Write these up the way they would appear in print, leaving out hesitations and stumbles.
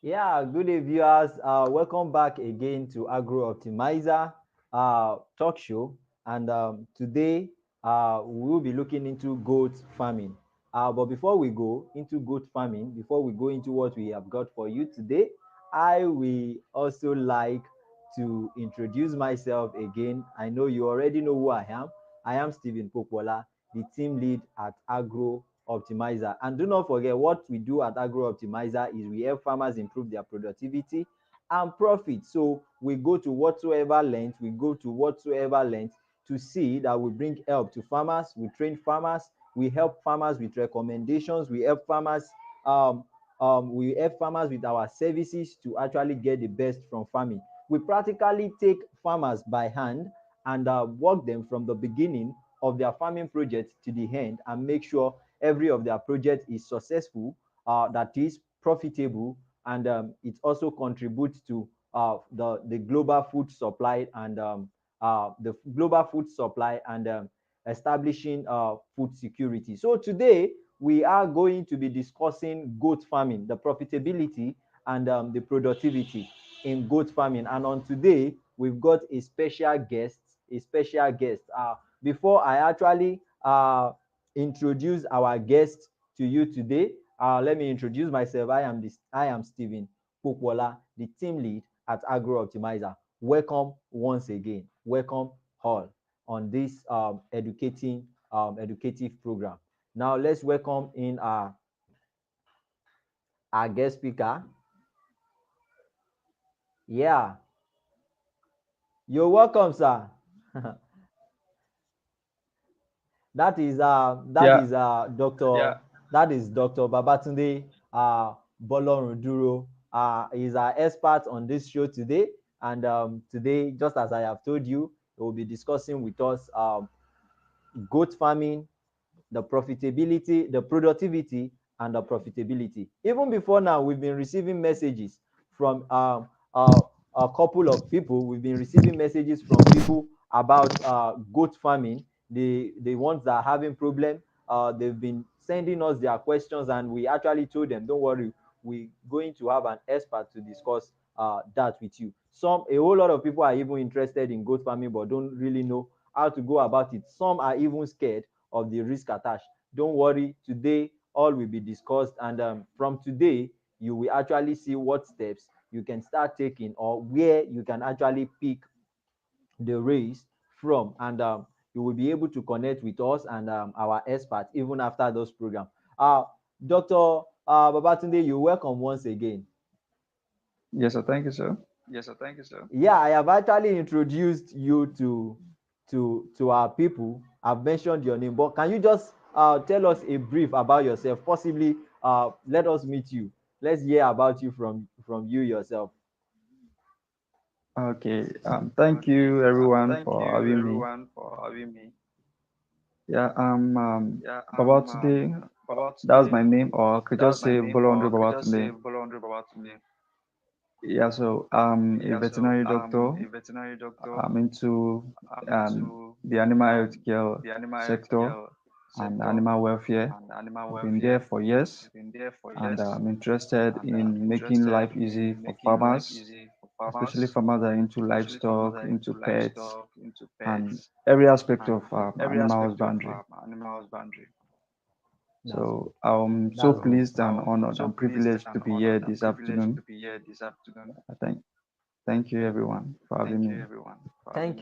Yeah, good day, viewers. Welcome back again to Agro Optimizer talk show. And today we will be looking into goat farming. But before we go into goat farming, before we go into what we have got for you today, I will also like to introduce myself again. I know you already know who I am. I am Stephen Popola, the team lead at Agro Optimizer. And do not forget, what we do at Agro Optimizer is we help farmers improve their productivity and profit. So we go to whatsoever length, to see that we bring help to farmers, we train farmers, we help farmers with recommendations, um, we help farmers with our services to actually get the best from farming. We practically take farmers by hand and work them from the beginning of their farming project to the end and make sure every of their project is successful, that is profitable, and it also contributes to the global food supply and establishing food security. So today we are going to be discussing goat farming, the profitability and the productivity in goat farming. And on today we've got a special guest, before I actually introduce our guest to you today, let me introduce myself. I am Stephen Pokwola, the team lead at Agro Optimizer. Welcome once again. Welcome all on this educative program. Now let's welcome in our guest speaker. Yeah, you're welcome, sir. That is Yeah, Dr. Babatunde Bolorunduro. Is our expert on this show today. And today, just as I have told you, he will be discussing with us goat farming, the profitability, the productivity, and the profitability. Even before now, we've been receiving messages from a couple of people. We've been receiving messages from people about goat farming. The ones that are having problem, they've been sending us their questions, and we actually told them, don't worry, we're going to have an expert to discuss that with you. A whole lot of people are even interested in goat farming, but don't really know how to go about it. Some are even scared of the risk attached. Don't worry, today all will be discussed, and from today you will actually see what steps you can start taking or where you can actually pick the race from, and you will be able to connect with us and our experts even after those programs. Dr. Babatunde, you're welcome once again. yes, sir. Thank you, sir. Yeah, I have actually introduced you to our people. I've mentioned your name, but can you just tell us a brief about yourself? Possibly, let us meet you. Let's hear about you from you yourself. Okay. Thank you, everyone, for having me. Yeah. About today, that's my name, or I could just say Bolondro about today. Yeah. So I'm a veterinary doctor. I'm into the animal healthcare sector and animal welfare. I've been there for years, and I'm interested in making life easy for farmers, especially farmers that are into livestock, into pets, and every aspect of animal husbandry. That's So I'm so that's good. pleased and honored and privileged to be here this afternoon. I thank you everyone for having me. Thank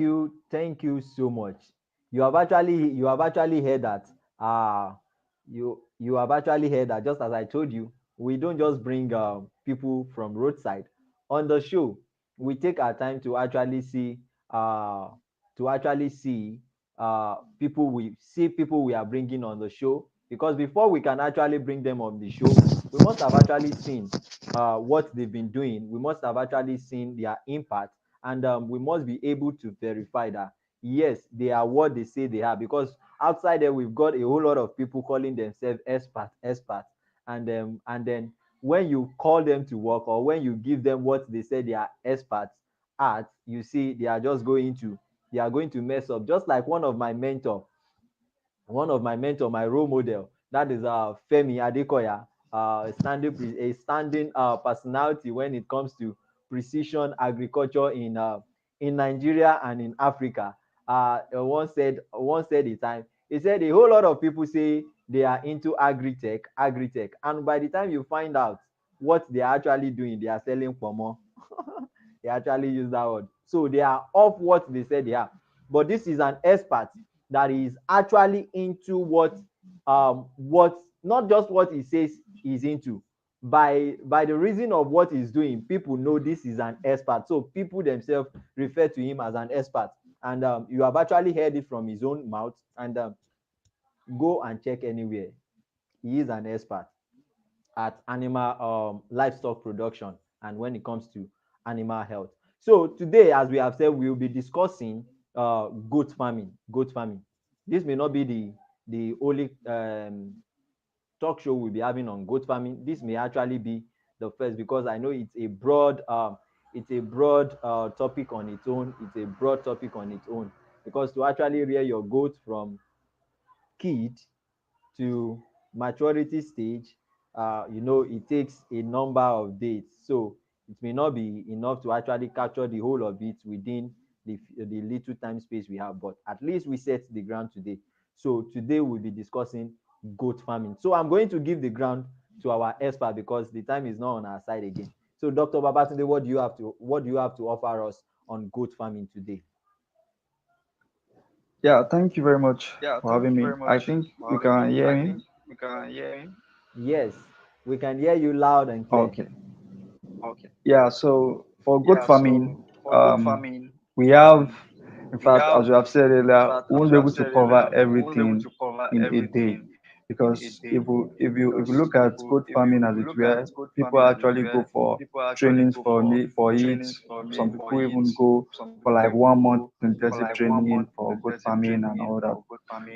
you so much. You have actually heard that. You have actually heard that. Just as I told you, we don't just bring people from roadside on the show. We take our time uh to actually see people we are bringing on the show, because before we can actually bring them on the show, we must have actually seen what they've been doing. We must have actually seen their impact, and we must be able to verify that yes, they are what they say they are. Because outside there, we've got a whole lot of people calling themselves experts, and then when you call them to work, or when you give them what they say they are experts at, you see they are going to mess up. Just like one of my mentor, my role model, that is Femi Adekoya. a standing personality when it comes to precision agriculture in Nigeria and in Africa. Once said a time, he said a whole lot of people say they are into agri-tech, and by the time you find out what they are actually doing, they are selling pomo. They actually use that word. So they are off what they said they are. But this is an expert that is actually into what not just what he says he's into. By the reason of what he's doing, people know this is an expert. So people themselves refer to him as an expert. And you have actually heard it from his own mouth. And go and check anywhere. He is an expert at animal livestock production and when it comes to animal health. So today, as we have said, we will be discussing goat farming. Goat farming. This may not be the only talk show we'll be having on goat farming. This may actually be the first because I know it's a broad topic on its own. It's a broad topic on its own because to actually rear your goat from kid to maturity stage, it takes a number of days. So it may not be enough to actually capture the whole of it within the little time space we have, but at least we set the ground today. So today we'll be discussing goat farming. So I'm going to give the ground to our expert because the time is not on our side again. So Dr. Babatunde, what do you have to offer us on goat farming today? Yeah, thank you very much for having me. I think you can hear me. Yes, we can hear you loud and clear. Okay. Yeah, so for goat farming, um, we have, in fact, as you have said earlier, we won't be able to cover everything in a day because if you look at goat farming as it were, people actually go for trainings for it. Some people even go for like 1 month intensive training for goat farming and all that.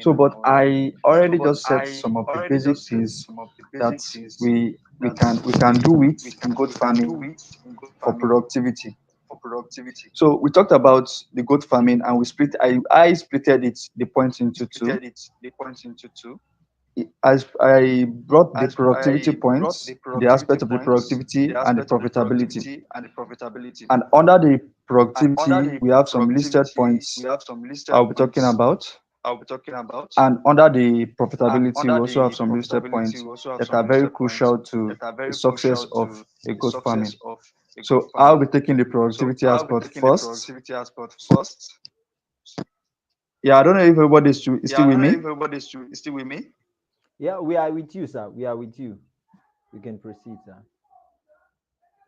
So, but I already just set some of the basic things that we can do it in goat farming for productivity. So we talked about the goat farming and I splitted it the points into two. I brought the productivity points, the aspect of the productivity and the profitability. And under the productivity, we have some listed points I'll be talking about. And under the profitability, we also have some listed points that are very crucial to the success of a goat farming. So I'll be taking the productivity aspect first. Yeah, I don't know if everybody is still with me. Yeah, we are with you, sir. We are with you. You can proceed, sir.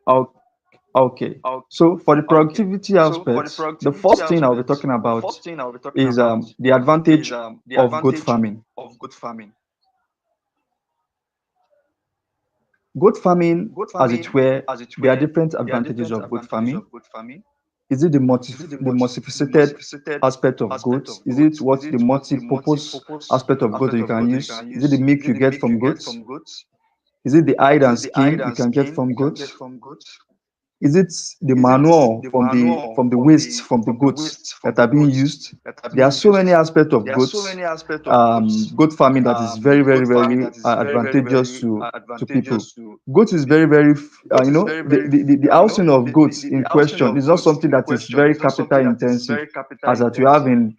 Oh, okay. So for the productivity aspect, the first thing I'll be talking about is the advantage of goat farming. Goat farming, as it were, there are different advantages of goat farming. Is it the multifaceted aspect of goats? Is it what the multi-purpose aspect of goat that you can use? Is it the milk you get from goats? Is it the hide and skin you can get from goats? Is it the manure from the waste from the goats that are being used? There are so many aspects of goats, goat farming that is very, very, very advantageous to people. Goat is very, very, the housing of goats in question is not something that is very capital intensive, as that you have in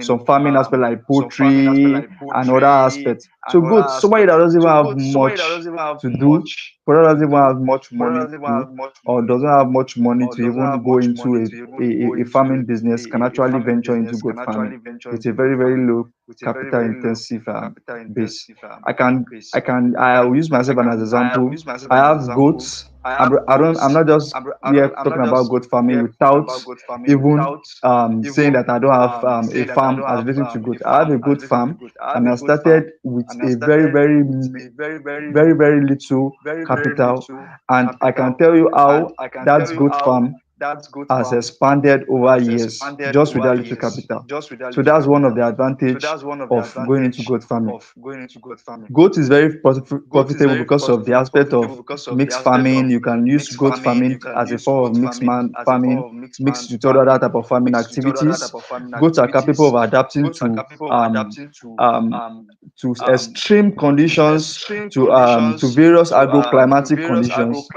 some farming aspect like poultry and other aspects. So goats, somebody that doesn't even have much to do, probably doesn't even have much money to do, or doesn't have much money to even go into a farming business can actually venture into goat farming with a very, very low capital intensive base. I'll use myself as an example. I have goats. I'm not just here talking about goat farming without even saying that I don't have a farm as relating to goat. I have a goat farm and I started with a very, very, very, very little capital. And I can tell you how that goat farm has expanded over years just with that little capital. So that's one of the advantage of going into goat farming. Goat is very profitable because of the aspect of mixed farming. You can use goat farming as a form of farming, mixed with other type of farming activities. Goats are capable of adapting um, to extreme conditions, to various agroclimatic conditions.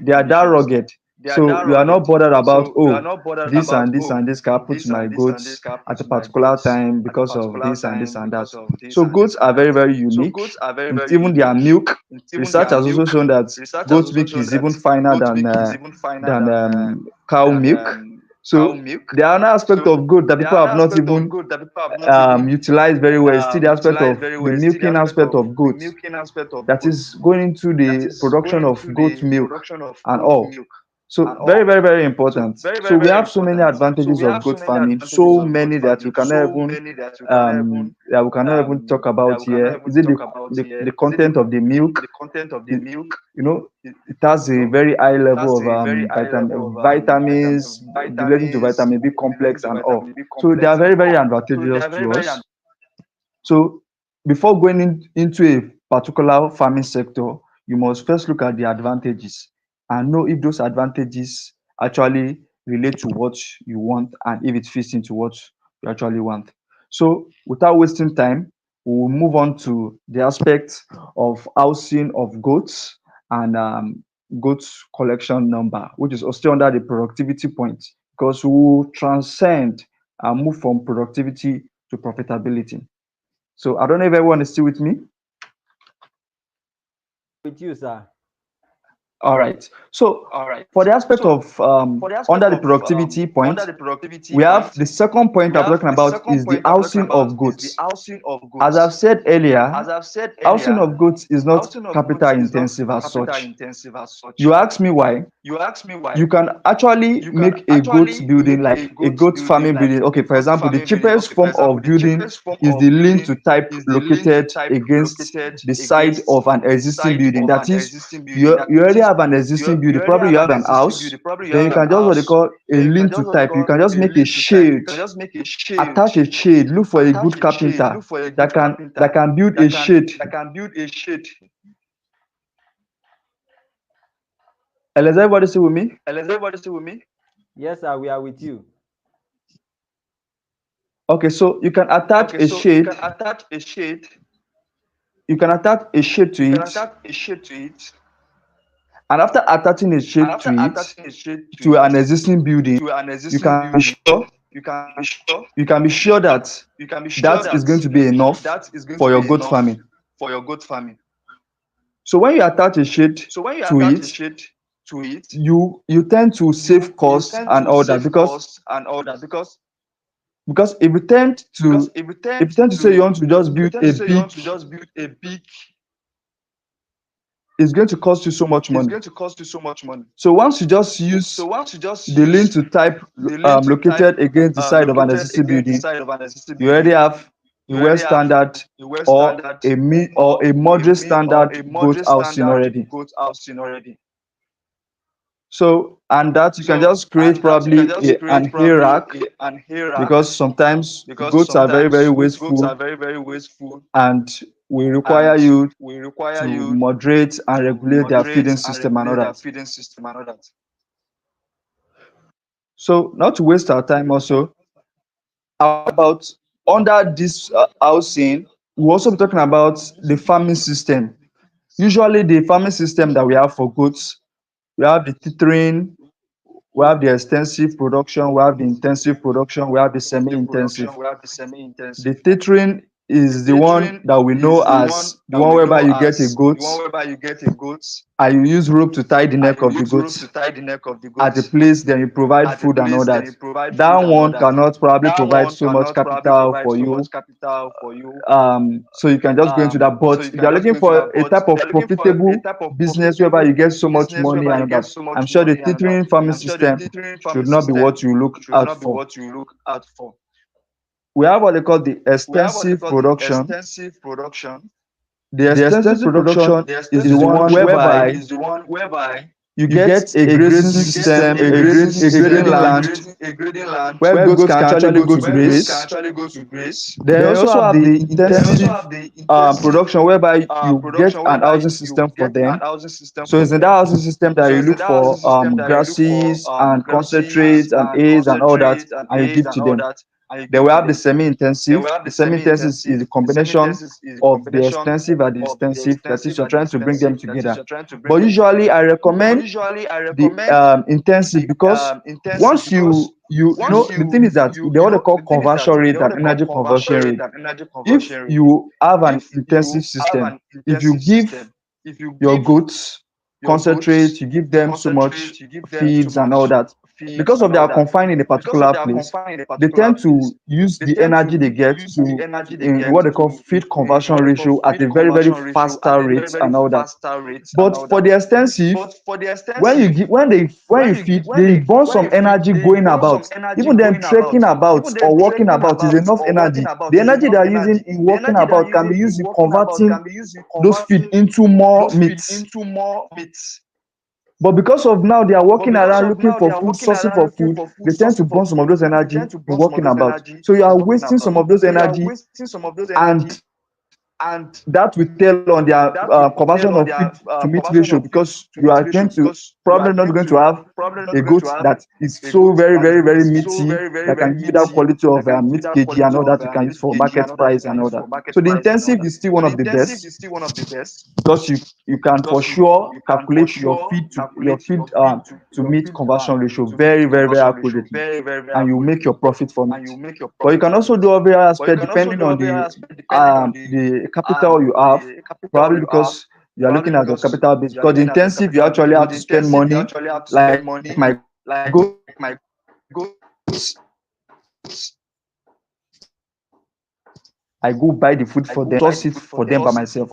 They are that rugged. So you are not bothered about, oh, this and this and this can happen to my goats at a particular time because of this and this and that. So goats are very, very unique with even their milk. Research has also shown that goat milk is even finer than cow milk. So the other aspect of goat that people have not even utilized very well is still the aspect of the milking aspect of goats. That is going into the production of goat milk and all. So very, very, very important. So we have so many advantages of goat farming, so many that we cannot even talk about here. Is it the content of the milk? It, you know, it has a very high level of vitamins relating to vitamin B complex and all. So they are very, very advantageous to us. So before going into a particular farming sector, you must first look at the advantages and know if those advantages actually relate to what you want and if it fits into what you actually want. So without wasting time, we will move on to the aspect of housing of goats and goats collection number, which is still under the productivity point, because we will transcend and move from productivity to profitability. So I don't know if everyone is still with me. With you, sir. All right. So for the aspect of under the productivity point, we have the second point I'm talking about is the housing of goods. As I've said earlier, housing of goods is not capital intensive as such. You ask me why? You can actually make a goat building, like a goat farming building. Okay, for example, the cheapest form of building is the lean to type located against the side of an existing building. That is, you already have an existing building, probably you have an house, then you can just what they call a lean to type. You can just make a shade, attach a shade, look for a good carpenter that can build a shade. And is everybody still with me? Yes, sir, we are with you. Okay, so you can attach a shade to it, and after attaching a shade to it to an existing building, you can be sure you can be sure that that is going to be enough for your goat farming. So when you attach a shade to it, you tend to save costs and all that, because if you tend to say you want to just build a big, it's going to cost you so much money. So once you just use the link to type located against the side of an existing building, you already have a well standard or a moderate standard goat housing already. So and that you can just create probably an hay rack, because sometimes goats are very, very wasteful and will require you to moderate and regulate their feeding system and all that. So not to waste our time also, about under this housing, we'll also be talking about the farming system. Usually the farming system that we have for goats, we have the tethering, we have the extensive production, we have the intensive production, we have the semi-intensive. The tethering is the one that we know as the one whereby you get a goat and you use rope to tie the neck of the goat at a place, then you provide food and all that. That one cannot probably provide so much capital for you, so you can just go into that. But if you're looking for a type of profitable business whereby you get so much money and all that, I'm sure the tethering farming system should not be what you look out for. We have what they call the extensive production. The extensive production is the one whereby You get a grazing system, a grading land where goats can actually go to graze. Then you also have the intensive production whereby you get an housing system for them. So it's in that housing system that you look for grasses and concentrates and aids and all that, and you give to them. Then we have the semi-intensive. The semi-intensive is the combination of the extensive and the intensive. That is, you're trying to bring them together. But usually, I recommend the intensive because once you know the thing is that the what they call conversion rate and energy conversion rate. If you have an intensive system, if you give your goats concentrate, you give them so much feeds and all that, because of they are confined in a particular place, they tend to use the energy they get to in what they call feed conversion ratio at a very very faster rate and all that. But for the extensive, when you feed, they burn some energy going about. Even them trekking about or walking about is enough energy. The energy they are using in walking about can be used in converting those feed into more meat. But because of now they are walking around looking for food, sourcing for food, they tend to burn some of those energy in walking about. So you are wasting some of those energy, and that will tell on their conversion of feed to meat ratio, because you are going to probably not going to have a goat that is so very very very meaty that can give you that quality of meat kg and all that you can use for market price and all that. So the intensive is still one of the best because you can for sure calculate your feed to meat conversion ratio very very very accurately, and you make your profit from it. But you can also do other aspect depending on the capital you have, probably because you are looking at your capital base. Because the intensive you actually have to spend money, like my goats, I go buy the food for them, source it for them by myself.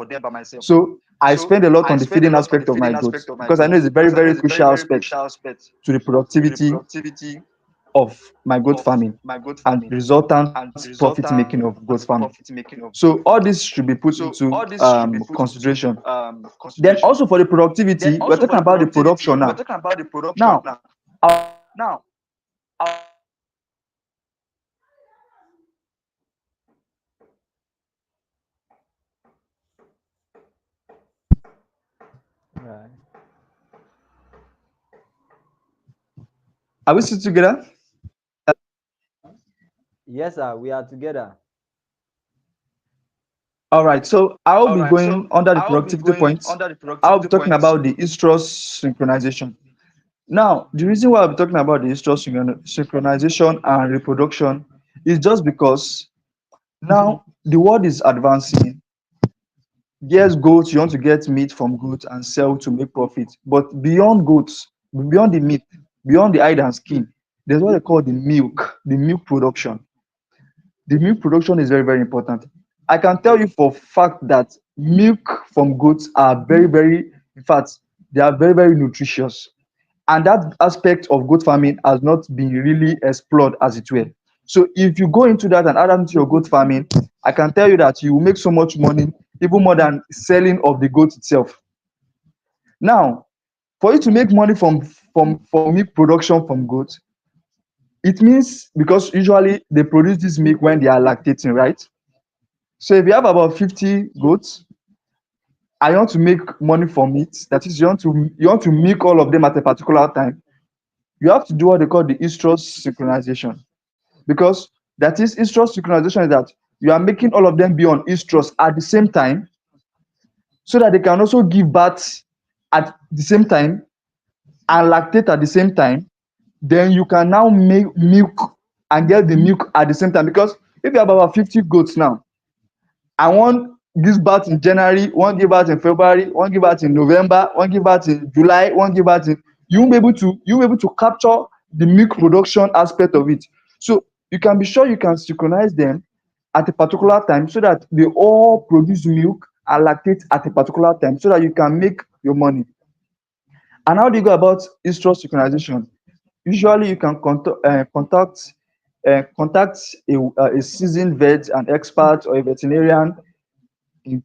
So I spend a lot on the feeding aspect of my goats because I know it's a very very crucial aspect to the productivity of my goat farming and resultant profit making of goat farming. So all this should be put into consideration. Then also for the productivity, we're talking about the production now. Now, our Right. are we still together? Yes, sir. We are together. All right. So I'll be going under the productivity points. I'll be talking about the estrus synchronization. Now, the reason why I'll be talking about the estrus synchronization and reproduction is just because now the world is advancing. Yes, goats, you want to get meat from goats and sell to make profit. But beyond goats, beyond the meat, beyond the hide and skin, there's what they call the milk production. The milk production is very, very important. I can tell you for fact that milk from goats are very, very, in fact, they are very, very nutritious. And that aspect of goat farming has not been really explored as it were. So if you go into that and add on to your goat farming, I can tell you that you will make so much money, even more than selling of the goat itself. Now, for you to make money from milk production from goats, it means because usually they produce this milk when they are lactating, right? So if you have about 50 goats and you want to make money from it, that is, you want to milk all of them at a particular time, you have to do what they call the estrus synchronization. Because that is estrus synchronization is that you are making all of them be on estrus at the same time so that they can also give birth at the same time and lactate at the same time. Then you can now make milk and get the milk at the same time. Because if you have about 50 goats now, and one gives birth in January, one give birth in February, one give birth in November, one give birth in July, one give birth in, you will be able to capture the milk production aspect of it. So you can be sure you can synchronize them at a particular time so that they all produce milk and lactate at a particular time so that you can make your money. And how do you go about estrus synchronization? Usually, you can contact a seasoned vet, an expert, or a veterinarian in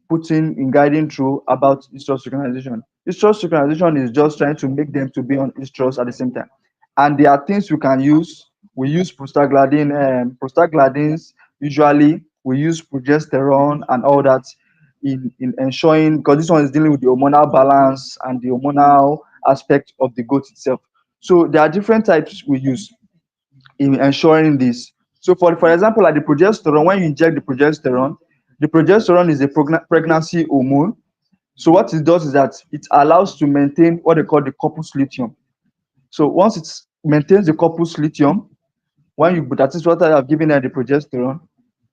guiding through about estrus synchronization. Estrus synchronization is just trying to make them to be on estrus at the same time. And there are things we can use. We use prostaglandins. Usually, we use progesterone and all that in ensuring, because this one is dealing with the hormonal balance and the hormonal aspect of the goat itself. So there are different types we use in ensuring this. So for example, like the progesterone, when you inject the progesterone is a pregnancy hormone. So what it does is that it allows to maintain what they call the corpus luteum. So once it maintains the corpus luteum, when you that is what I have given her the progesterone.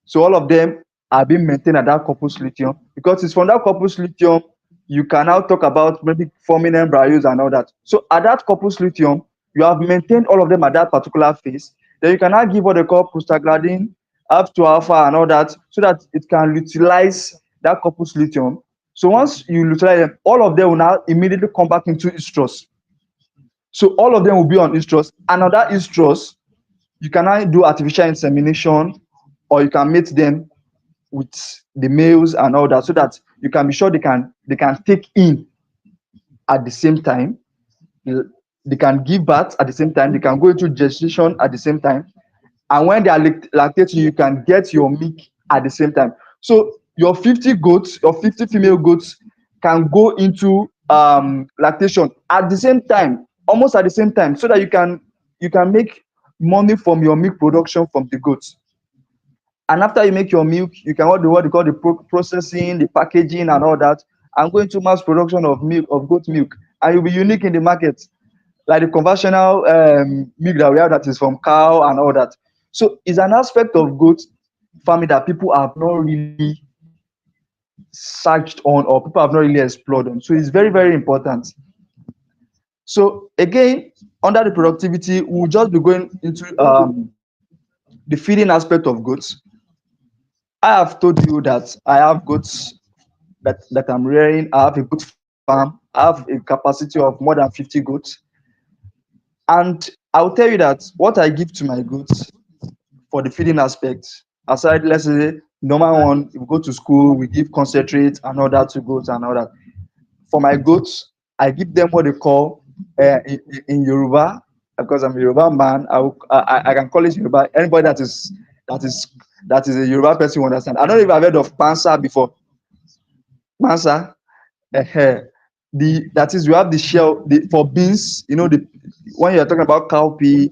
So all of them are being maintained at that corpus luteum, because it's from that corpus luteum you can now talk about maybe forming embryos and all that. So at that corpus luteum, you have maintained all of them at that particular phase. Then you can now give what they call prostaglandin, up to alpha and all that, so that it can utilize that corpus luteum. So once you utilize them, all of them will now immediately come back into estrus. So all of them will be on estrus. And on that estrus, you can either do artificial insemination, or you can mate them with the males and all that, so that you can be sure they can take in at the same time. They can give birth at the same time. They can go into gestation at the same time. And when they are lactating, you can get your milk at the same time. So your 50 goats, your 50 female goats can go into lactation at the same time, almost at the same time, so that you can make money from your milk production from the goats. And after you make your milk, you can what they call the processing, the packaging, and all that, and go into mass production of milk, of goat milk, and you'll be unique in the market, like the conventional milk that we have that is from cow and all that. So it's an aspect of goat farming that people have not really searched on, or people have not really explored on. So it's very, very important. So again, under the productivity, we'll just be going into the feeding aspect of goats. I have told you that I have goats that I'm rearing. I have a goat farm. I have a capacity of more than 50 goats. And I'll tell you that what I give to my goats for the feeding aspect, aside, let's say, normal one, we go to school, we give concentrate and all that to goats and all that. For my goats, I give them what they call in Yoruba, because I'm a Yoruba man. I can call it Yoruba. Anybody that is that is a Yoruba person will understand. I don't know if I've heard of pansa before. Pansa, the that is, you have the shell for beans. The when you're talking about cowpea,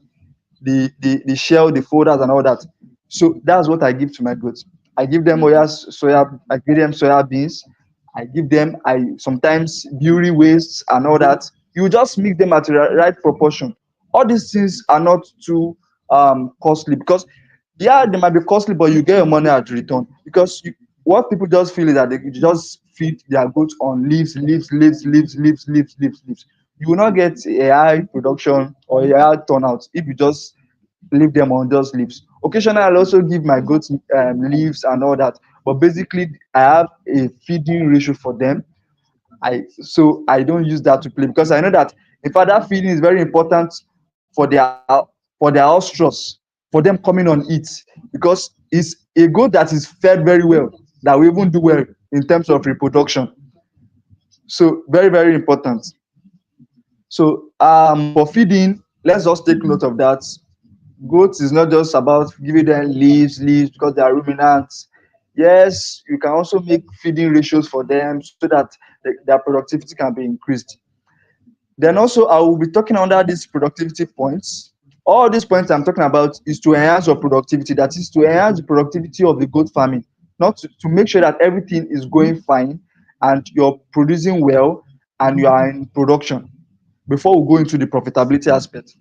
the shell, the folders, and all that. So that's what I give to my goats. I give them soya. I give them soya beans. I give them I sometimes beauty wastes and all that. You just mix them at the right proportion. All these things are not too costly, because yeah, they might be costly, but you get your money at return, because what people just feel is that they just feed their goats on leaves, leaves, leaves, leaves, leaves, leaves, leaves, leaves. You will not get a high production or a high turnout if you just leave them on those leaves. Occasionally, I'll also give my goats leaves and all that, but basically, I have a feeding ratio for them. I don't use that to play, because I know that in fact that feeding is very important for their ostrus, for them coming on it, because it's a goat that is fed very well that will even do well in terms of reproduction. So very, very important. So for feeding, let's just take note of that. Goats is not just about giving them leaves because they are ruminants. Yes, you can also make feeding ratios for them so that their productivity can be increased. Then also, I will be talking under these productivity points. All these points I'm talking about is to enhance your productivity. That is to enhance the productivity of the goat farming, not to make sure that everything is going fine and you're producing well and you are in production before we go into the profitability aspect.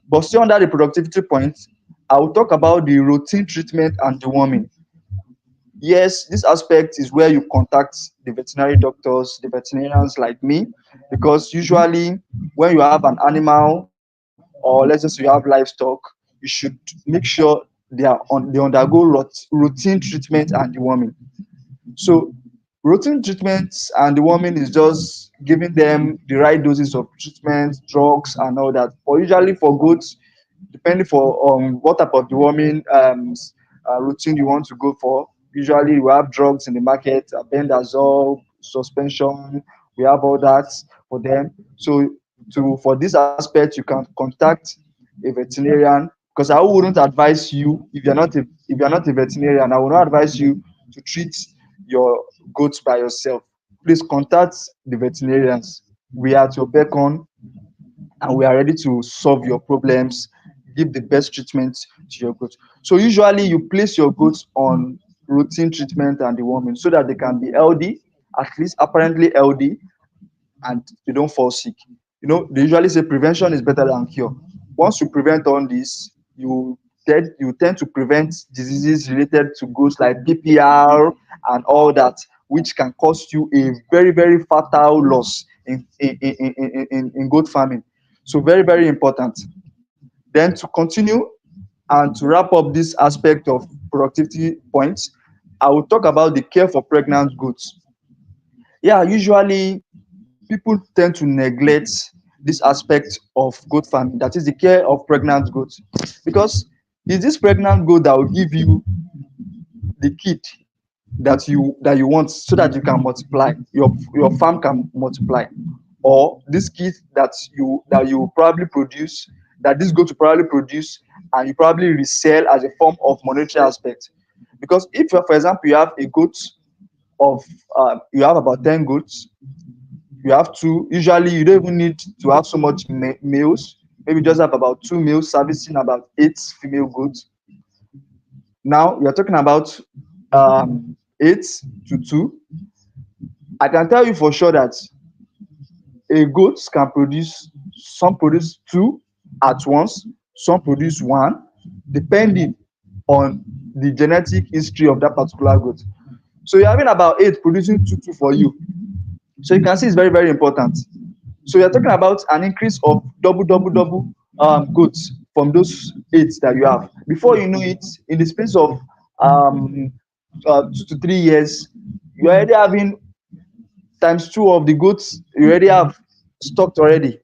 But still under the productivity point, I will talk about the routine treatment and deworming. Yes, this aspect is where you contact the veterinary doctors, the veterinarians like me, because usually when you have an animal, or let's just say you have livestock, you should make sure they undergo routine treatment and deworming. So routine treatments and deworming is just giving them the right doses of treatment, drugs, and all that. But usually for goats, depending for what type of deworming routine you want to go for, usually we have drugs in the market, bendazole suspension. We have all that for them. So for this aspect, you can contact a veterinarian, because I wouldn't advise you, if you're not a veterinarian, I will not advise you to treat your goats by yourself. Please contact the veterinarians. We are at your beck on, and we are ready to solve your problems, give the best treatment to your goats. So usually you place your goats on routine treatment and deworming so that they can be healthy, at least apparently healthy, and they don't fall sick. They usually say prevention is better than cure. Once you prevent all this, you tend to prevent diseases related to goats like PPR and all that, which can cost you a very, very fatal loss in goat farming. So very, very important. Then to continue and to wrap up this aspect of productivity points, I will talk about the care for pregnant goats. Yeah, usually people tend to neglect this aspect of goat farming, that is the care of pregnant goats, because it's this pregnant goat that will give you the kid that you want, so that you can multiply, your farm can multiply, or this kid that you probably produce, that this goat will probably produce, and you probably resell as a form of monetary aspect. Because if, for example, you have a goat of you have about 10 goats, you have two. Usually, you don't even need to have so much males. Maybe just have about two males servicing about eight female goats. Now you're talking about 8 to 2. I can tell you for sure that a goat can produce, some produce two at once, some produce one, depending on the genetic history of that particular goat. So you're having about eight producing two for you. So you can see it's very, very important. So you're talking about an increase of double, double, double goods from those eight that you have. Before you know it, in the space of 2 to 3 years, you're already having times two of the goods you already have stocked already.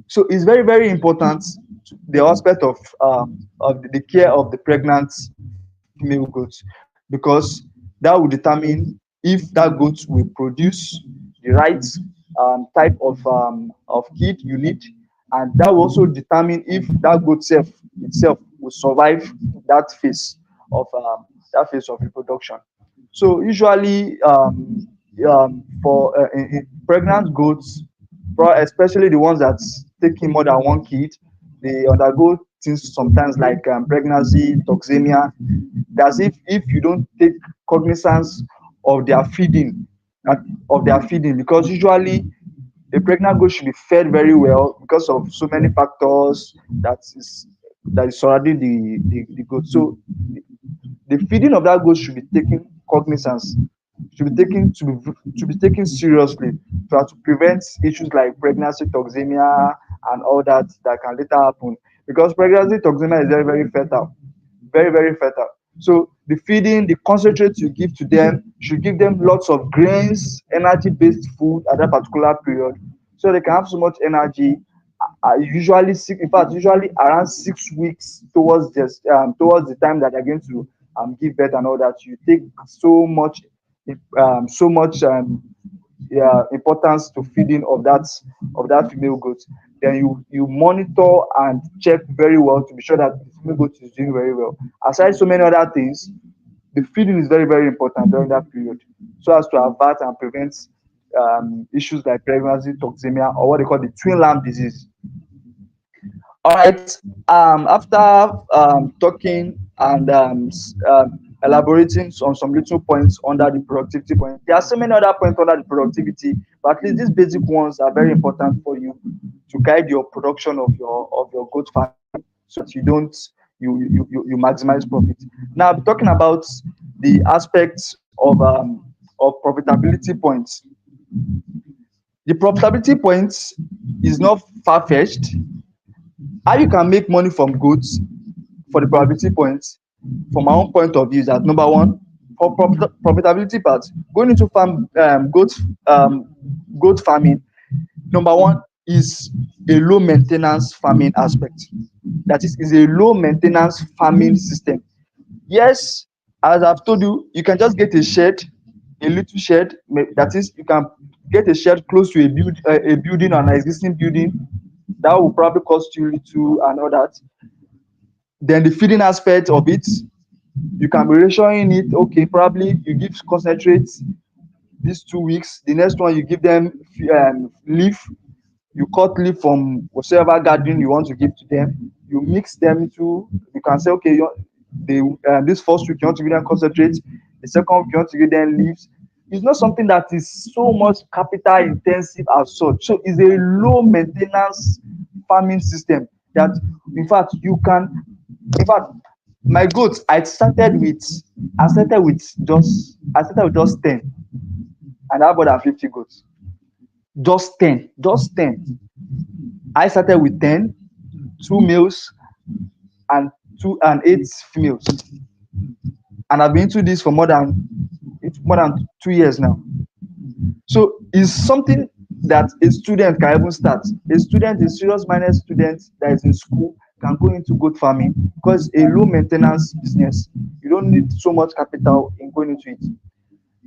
So it's very, very important, the aspect of the care of the pregnant female goats, because that will determine if that goat will produce the right type of kid you need, and that will also determine if that goat itself will survive that phase of reproduction. So usually, for in pregnant goats, especially the ones that's taking more than one kid, they undergo things sometimes like pregnancy toxemia. That's if you don't take cognizance of their feeding, because usually a pregnant goat should be fed very well because of so many factors that is surrounding the goat. So the feeding of that goat should be taken cognizance, should be taken seriously, to prevent issues like pregnancy toxemia and all that can later happen, because pregnancy toxemia is very, very fatal, very, very fatal. So the feeding, the concentrates you give to them, should give them lots of grains, energy-based food at that particular period, so they can have so much energy. Usually, in fact, usually around 6 weeks towards the time that they're going to give birth and all that, you take so much yeah, importance to feeding of that female goat. Then you monitor and check very well to be sure that the female goat is doing very well. Aside so many other things, the feeding is very, very important during that period, so as to avert and prevent issues like pregnancy toxemia, or what they call the twin lamb disease. All right. After talking and elaborating on some little points under the productivity point, there are so many other points under the productivity, but at least these basic ones are very important for you to guide your production of your goat farming, so that you don't you maximize profit. Now, I'm talking about the aspects of profitability points. The profitability points is not far fetched. How you can make money from goats, for the probability points, from my own point of view, is that number one, for profitability part, going into goat farming, number one is a low maintenance farming aspect. That is a low maintenance farming system. Yes, as I've told you, you can just get a little shed. That is, you can Get a shed close to a building or an existing building. That will probably cost you little and all that. Then the feeding aspect of it, you can be rationing it. Okay, probably you give concentrates these 2 weeks. The next one you give them leaf. You cut leaf from whatever garden you want to give to them. You mix them into. You can say, okay, this first week you want to give them concentrate. The second week you want to give them leaves. It's not something that is so much capital intensive as such. So it's a low maintenance farming system that, in fact, you can. In fact, my goats, I started with just 10, and I have more than 50 goats. Just 10. I started with 10, two males and 8 females, and I've been into this for more than 2 years now. So it's something that a student can even start. A serious-minded student that is in school can go into goat farming because a low maintenance business. You don't need so much capital in going into it.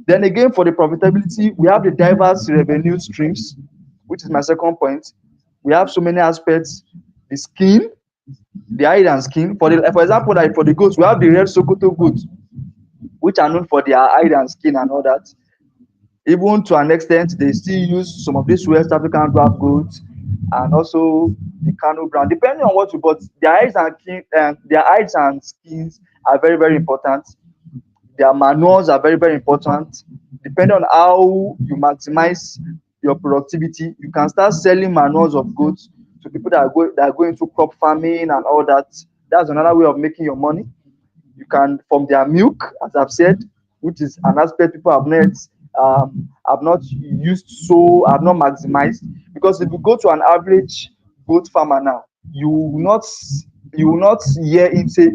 Then again, for the profitability, we have the diverse revenue streams, which is my second point. We have so many aspects. The skin, the hide and skin. For example, like for the goats, we have the red Sokoto goats, which are known for their hide and skin and all that. Even to an extent, they still use some of these West African draft goats and also the Kano brand, depending on what you bought. Their hides and skins are very, very important. Their manuals are very, very important. Depending on how you maximize your productivity, you can start selling manuals of goats to people that are going to crop farming and all that. That's another way of making your money. You can, from their milk, as I've said, which is an aspect people have not used, so have not maximized. Because if you go to an average goat farmer now, you will not hear him say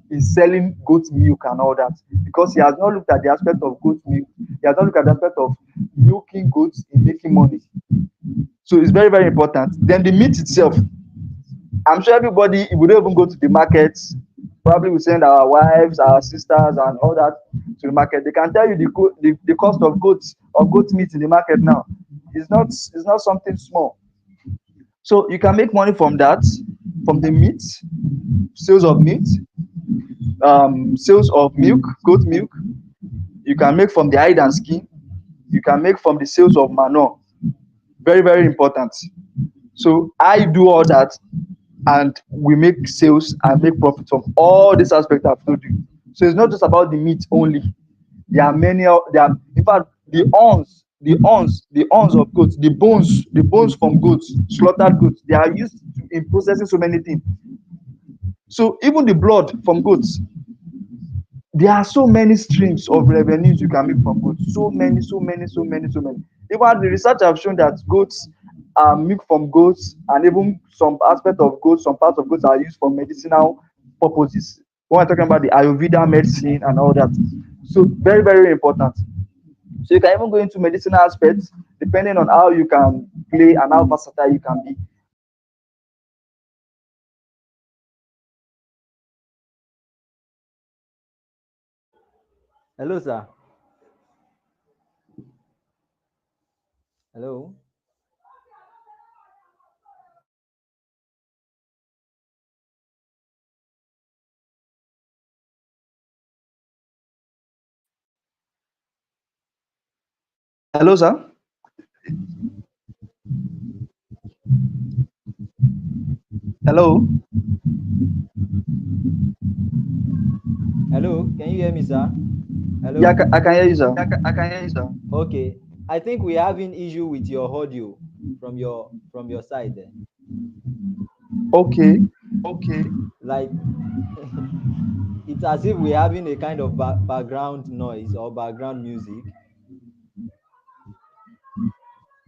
he's selling goat milk and all that, because he has not looked at the aspect of goat milk. He has not looked at the aspect of milking goats in making money. So it's very, very important. Then the meat itself, I'm sure everybody, if we don't even go to the market, probably we send our wives, our sisters, and all that to the market. They can tell you the cost of goat meat in the market now. It's not something small. So you can make money from that, from the meat, sales of meat, sales of milk, goat milk. You can make from the hide and skin. You can make from the sales of manure. Very, very important. So I do all that, and we make sales and make profit from all these aspects I've told you. So it's not just about the meat only. There are many. There are, in fact, the horns of goats, the bones from goats, slaughtered goats. They are used in processing so many things. So even the blood from goats, there are so many streams of revenues you can make from goats. So many, so many, so many, so many. Even the research have shown that goats are milk from goats, and even some aspect of goats, some parts of goats are used for medicinal purposes. When we're talking about the Ayurveda medicine and all that. So very, very important. So you can even go into medicinal aspects depending on how you can play and how versatile you can be. Hello, sir. Hello. Hello, sir. Hello. Hello. Can you hear me, sir? Yeah, I Hello. can, I can hear you, sir. Okay. I think we're having issue with your audio from your side there. Okay. Like it's as if we're having a kind of background noise or background music.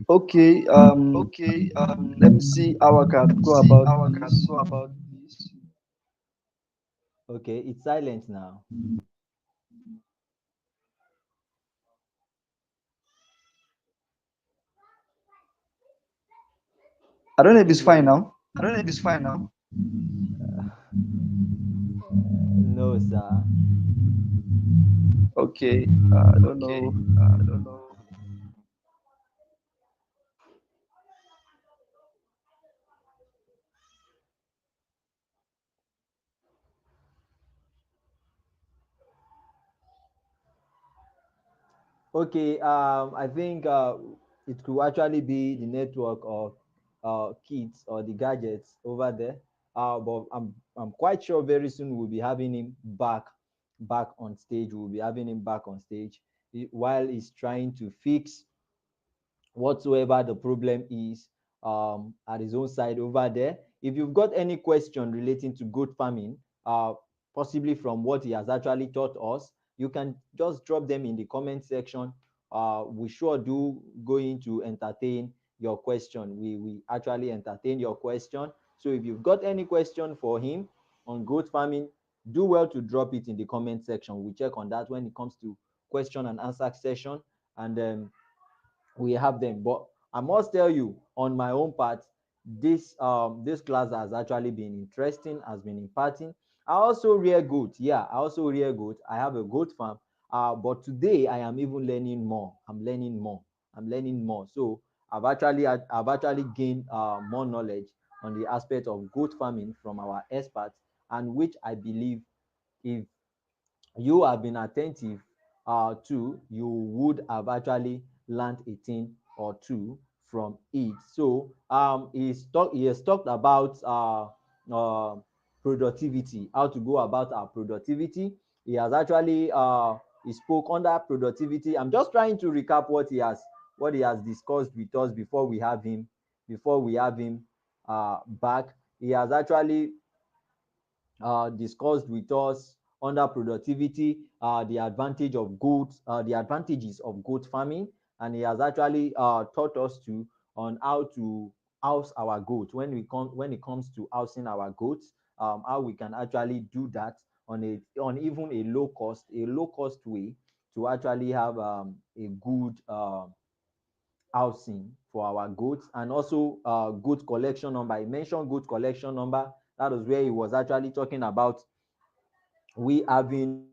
Okay. Let me see how I can go about this. Okay, it's silent now. I don't know if it's Please let fine me. now. No, sir. Okay. I don't know. Okay, I think it could actually be the network of kids or the gadgets over there. But I'm quite sure very soon we'll be having him back on stage. We'll be having him back on stage while he's trying to fix whatsoever the problem is at his own side over there. If you've got any question relating to goat farming, possibly from what he has actually taught us, you can just drop them in the comment section. We sure do going to entertain your question. We actually entertain your question. So if you've got any question for him on goat farming, do well to drop it in the comment section. We check on that when it comes to question and answer session, and we have them. But I must tell you, on my own part, this class has actually been interesting, has been imparting. I also rear goat. Yeah, I also rear goat. I have a goat farm. But today I am even learning more. I'm learning more. I'm learning more. So I've actually gained more knowledge on the aspect of goat farming from our experts, and which I believe, if you have been attentive to, you would have actually learned a thing or two from it. So he has talked about uh, productivity, how to go about our productivity. He has actually he spoke under productivity. I'm just trying to recap what he has discussed with us before we have him back. He has actually discussed with us under productivity the advantages of goat farming, and he has actually taught us to on how to house our goats when it comes to housing our goats, how we can actually do that on even a low cost way to actually have a good housing for our goats. And also goat collection number. He mentioned goat collection number. That was where he was actually talking about we having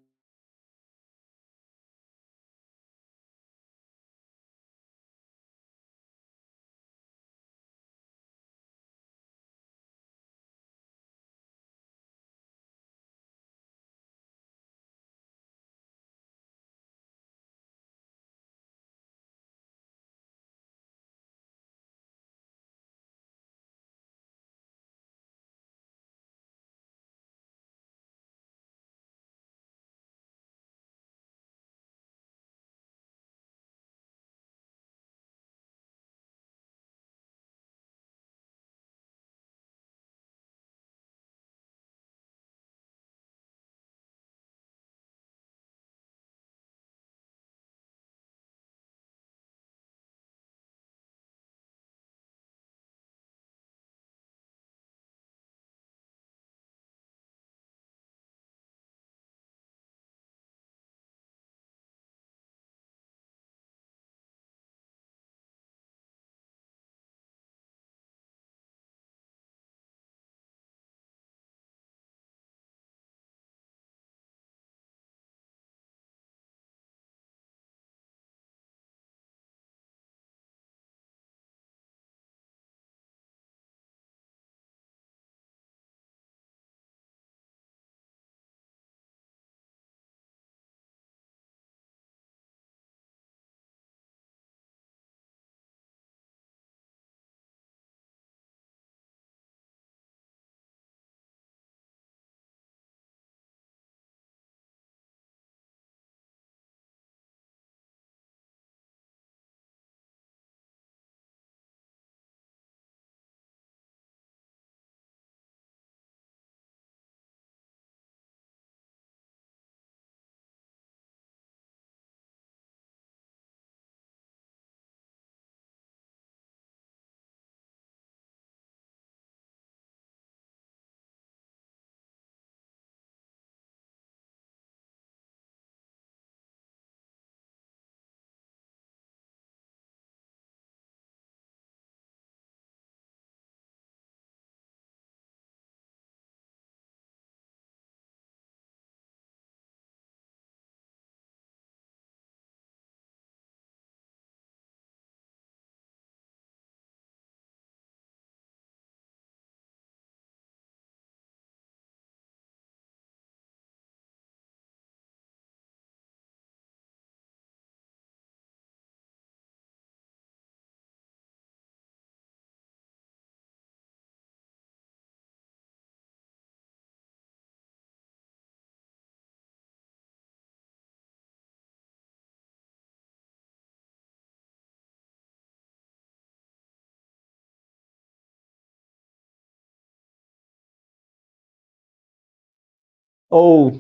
Oh,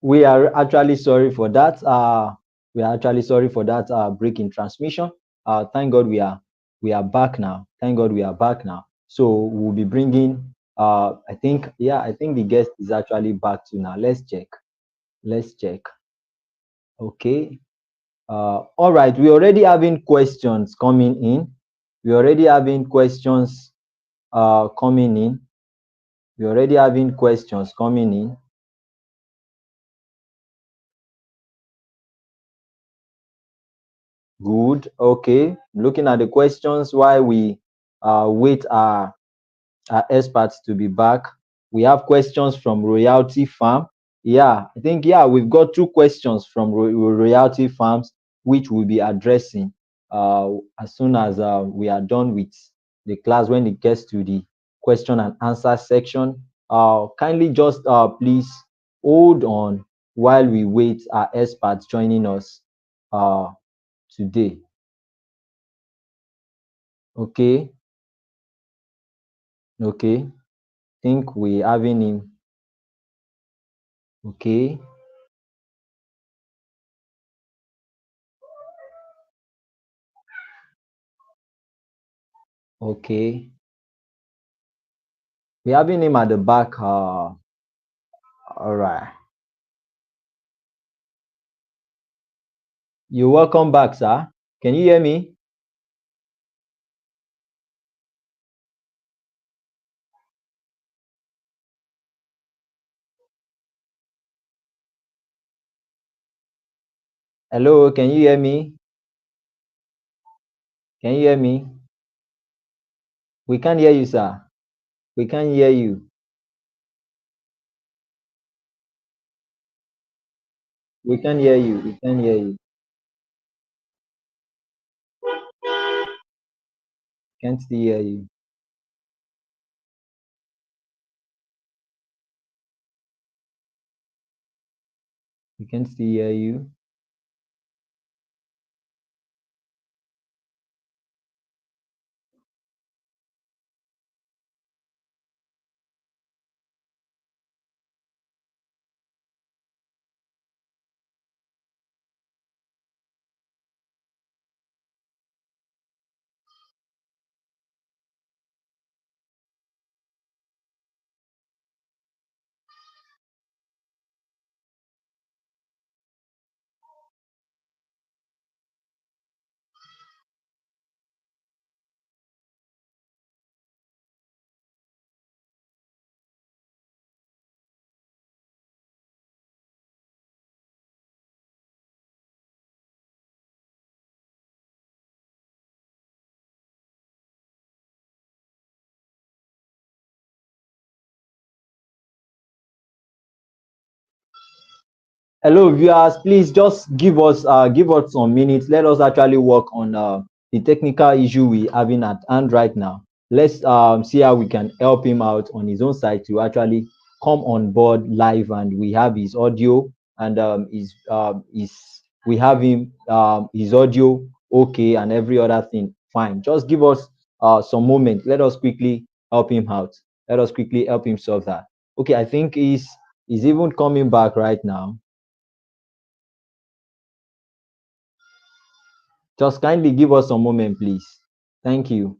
we are actually sorry for that. We are actually sorry for that break in transmission. Thank God we are back now. Thank God we are back now. So we'll be bringing. I think the guest is actually back to now. Let's check. Let's check. Okay. All right. We already having questions coming in. We already having questions coming in. We already having questions coming in. Good. Okay. Looking at the questions while we wait our experts to be back. We have questions from Royalty Farm. Yeah, I think, yeah, we've got two questions from Royalty Farms, which we'll be addressing as soon as we are done with the class when it gets to the question and answer section. Kindly just please hold on while we wait our experts joining us uh, today. Okay, okay. Think we having him. Okay, okay. We having him at the back. All right. You're welcome back, sir. Can you hear me? Hello, can you hear me? Can you hear me? We can't hear you, sir. We can't hear you. We can't hear you. We can't hear you. Can't still hear you. We can't still hear you. Hello, viewers. Please just give us some minutes. Let us actually work on the technical issue we having at hand right now. Let's see how we can help him out on his own side to actually come on board live, and we have his audio and his we have him his audio okay and every other thing fine. Just give us some moment. Let us quickly help him out. Let us quickly help him solve that. Okay, I think he's even coming back right now. Just kindly give us a moment, please. Thank you.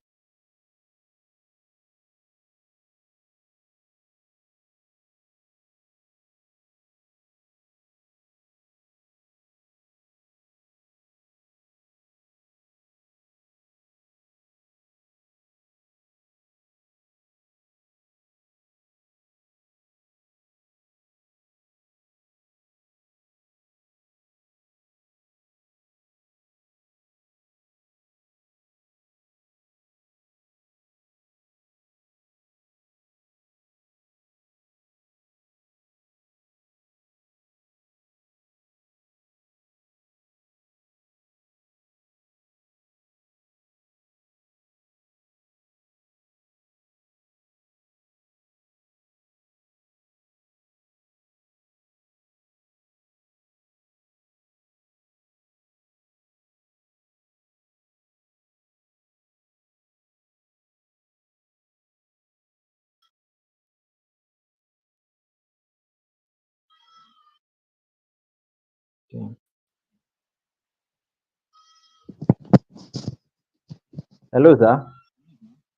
Hello, sir.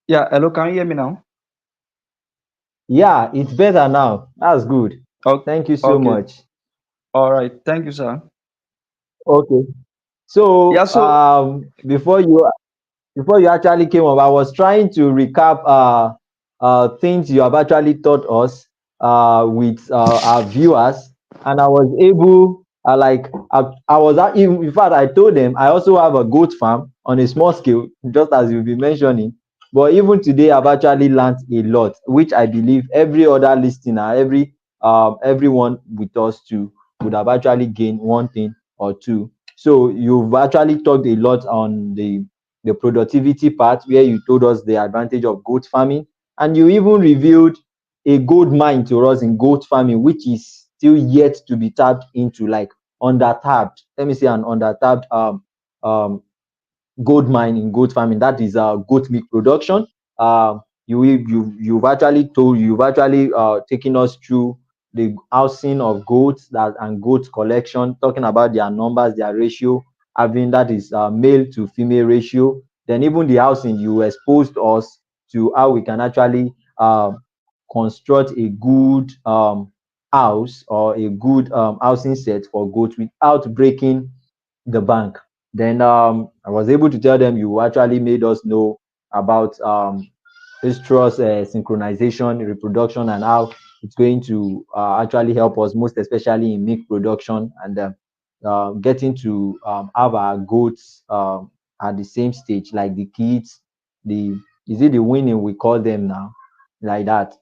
Yeah, hello, can you hear me now? Yeah, it's better now. That's good. Okay, Thank you so okay, much. all right. Thank you, sir. Okay. Yeah, So so before you actually came up, I was trying to recap things you have actually taught us with our viewers, and I was able, I was in fact, I told them I also have a goat farm on a small scale, just as you've been mentioning. But even today, I've actually learned a lot, which I believe every other listener, everyone with us too, would have actually gained one thing or two. So you've actually talked a lot on the productivity part, where you told us the advantage of goat farming, and you even revealed a gold mine to us in goat farming, which is still yet to be tapped into, like under-tapped. Let me say an under-tapped um gold mine in goat farming. That is goat milk production. You've actually taken us through the housing of goats that and goat collection, talking about their numbers, their ratio, having that is male to female ratio. Then even the housing, you exposed us to how we can actually construct a good house or a good housing set for goats without breaking the bank. Then I was able to tell them you actually made us know about estrus synchronization, reproduction, and how it's going to actually help us, most especially in milk production, and getting to have our goats at the same stage, like the kids, the is it the winning we call them now, like that.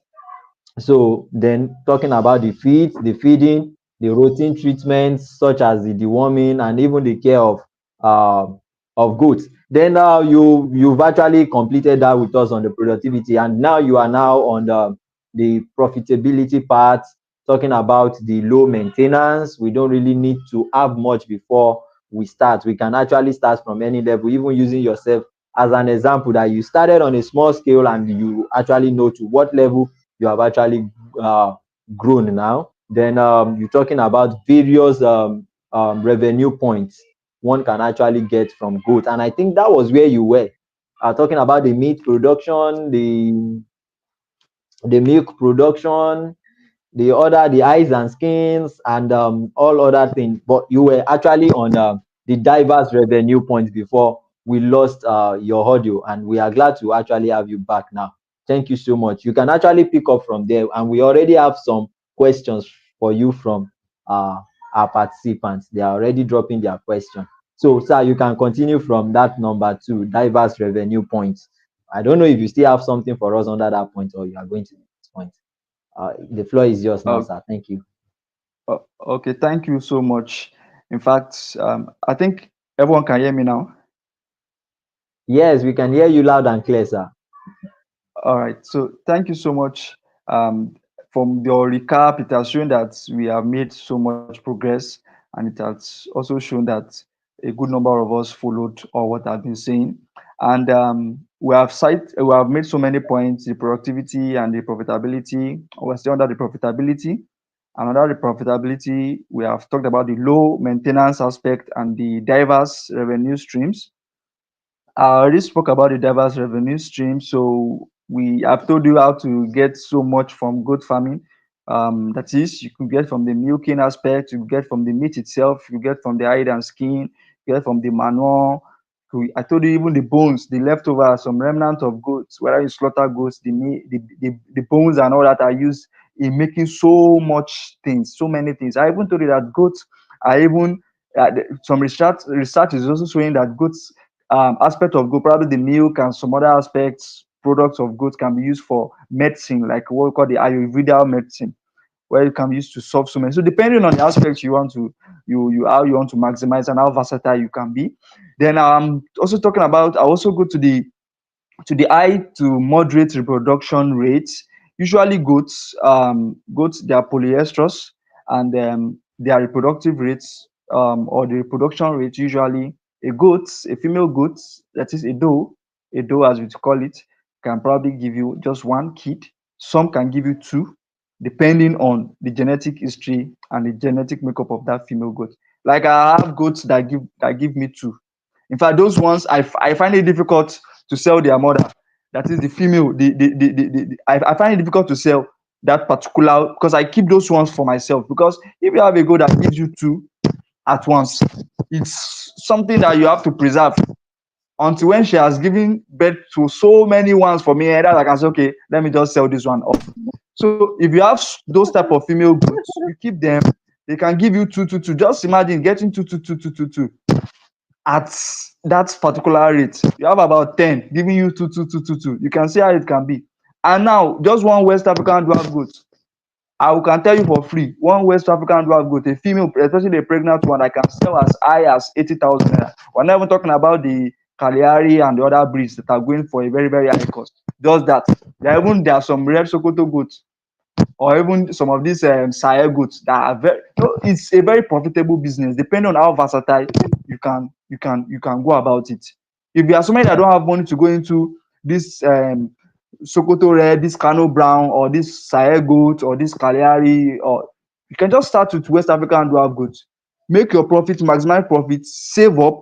So then talking about the feed, the feeding, the routine treatments such as the deworming and even the care of goats. Then you've actually completed that with us on the productivity, and now you are now on the profitability part, talking about the low maintenance. We don't really need to have much before we start. We can actually start from any level, even using yourself as an example, that you started on a small scale and you actually know to what level you have actually uh, grown now. Then you're talking about various revenue points one can actually get from goat, and I think that was where you were talking about the meat production, the milk production, the eyes and skins, and all other things. But you were actually on the diverse revenue points before we lost your audio, and we are glad to actually have you back now. Thank you so much. You can actually pick up from there, and we already have some questions for you from uh, our participants. They are already dropping their question. So, sir, you can continue from that number two, diverse revenue points. I don't know if you still have something for us under that point, or you are going to the next point. The floor is yours now, Uh, sir. Thank you. okay, thank you so much. In fact, I think everyone can hear me now. Yes, we can hear you loud and clear, sir. All right. So thank you so much. Um, from your recap, it has shown that we have made so much progress, and it has also shown that a good number of us followed or what I've been saying. And we have made so many points: the productivity and the profitability. We're still under the profitability. And under the profitability, we have talked about the low maintenance aspect and the diverse revenue streams. I already spoke about the diverse revenue stream. So we I've told you how to get so much from goat farming. That is, you can get from the milking aspect, you get from the meat itself, you get from the hide and skin, you get from the manure. I told you even the bones, the leftover, some remnant of goats, whether you slaughter goats, the meat, the bones and all that are used in making so much things, so many things. I even told you that goats are even some research is also showing that goats aspect of goat, probably the milk and some other aspects, products of goat can be used for medicine, like what we call the Ayurveda medicine, where it can be used to solve so many. So depending on the aspects you want to you how you want to maximize and how versatile you can be. Then I'm also talking about. I also go to the high to moderate reproduction rates. Usually goats they are polyestrous, and their reproductive rates or the reproduction rate usually a female goat, that is a doe as we call it, can probably give you just one kid. Some can give you two, depending on the genetic history and the genetic makeup of that female goat. Like I have goats that give me two. In fact, those ones I find it difficult to sell their mother. That is the female. I find it difficult to sell that particular because I keep those ones for myself. Because if you have a goat that gives you two at once, it's something that you have to preserve until when she has given birth to so many ones for me, and that I can say, okay, let me just sell this one off. So if you have those type of female goats, you keep them. They can give you two, two, two. Just imagine getting two, two, two, two, two, two at that particular rate. You have about 10 giving you two, two, two, two, two. You can see how it can be. And now, just one West African dwarf goat. I can tell you for free, one West African dwarf goat, a female, especially a pregnant one, I can sell as high as 80,000 naira. We're not even talking about the Cagliari and the other breeds that are going for a very, very high cost. Just that. There are some rare Sokoto goats or even some of these Sire goods that are very, it's a very profitable business depending on how versatile you can go about it. If you are somebody that don't have money to go into this Sokoto Red, this Kano Brown, or this Sire goat, or this Cagliari, or you can just start with West African dwarf goods. Make your profit, maximize profit, save up,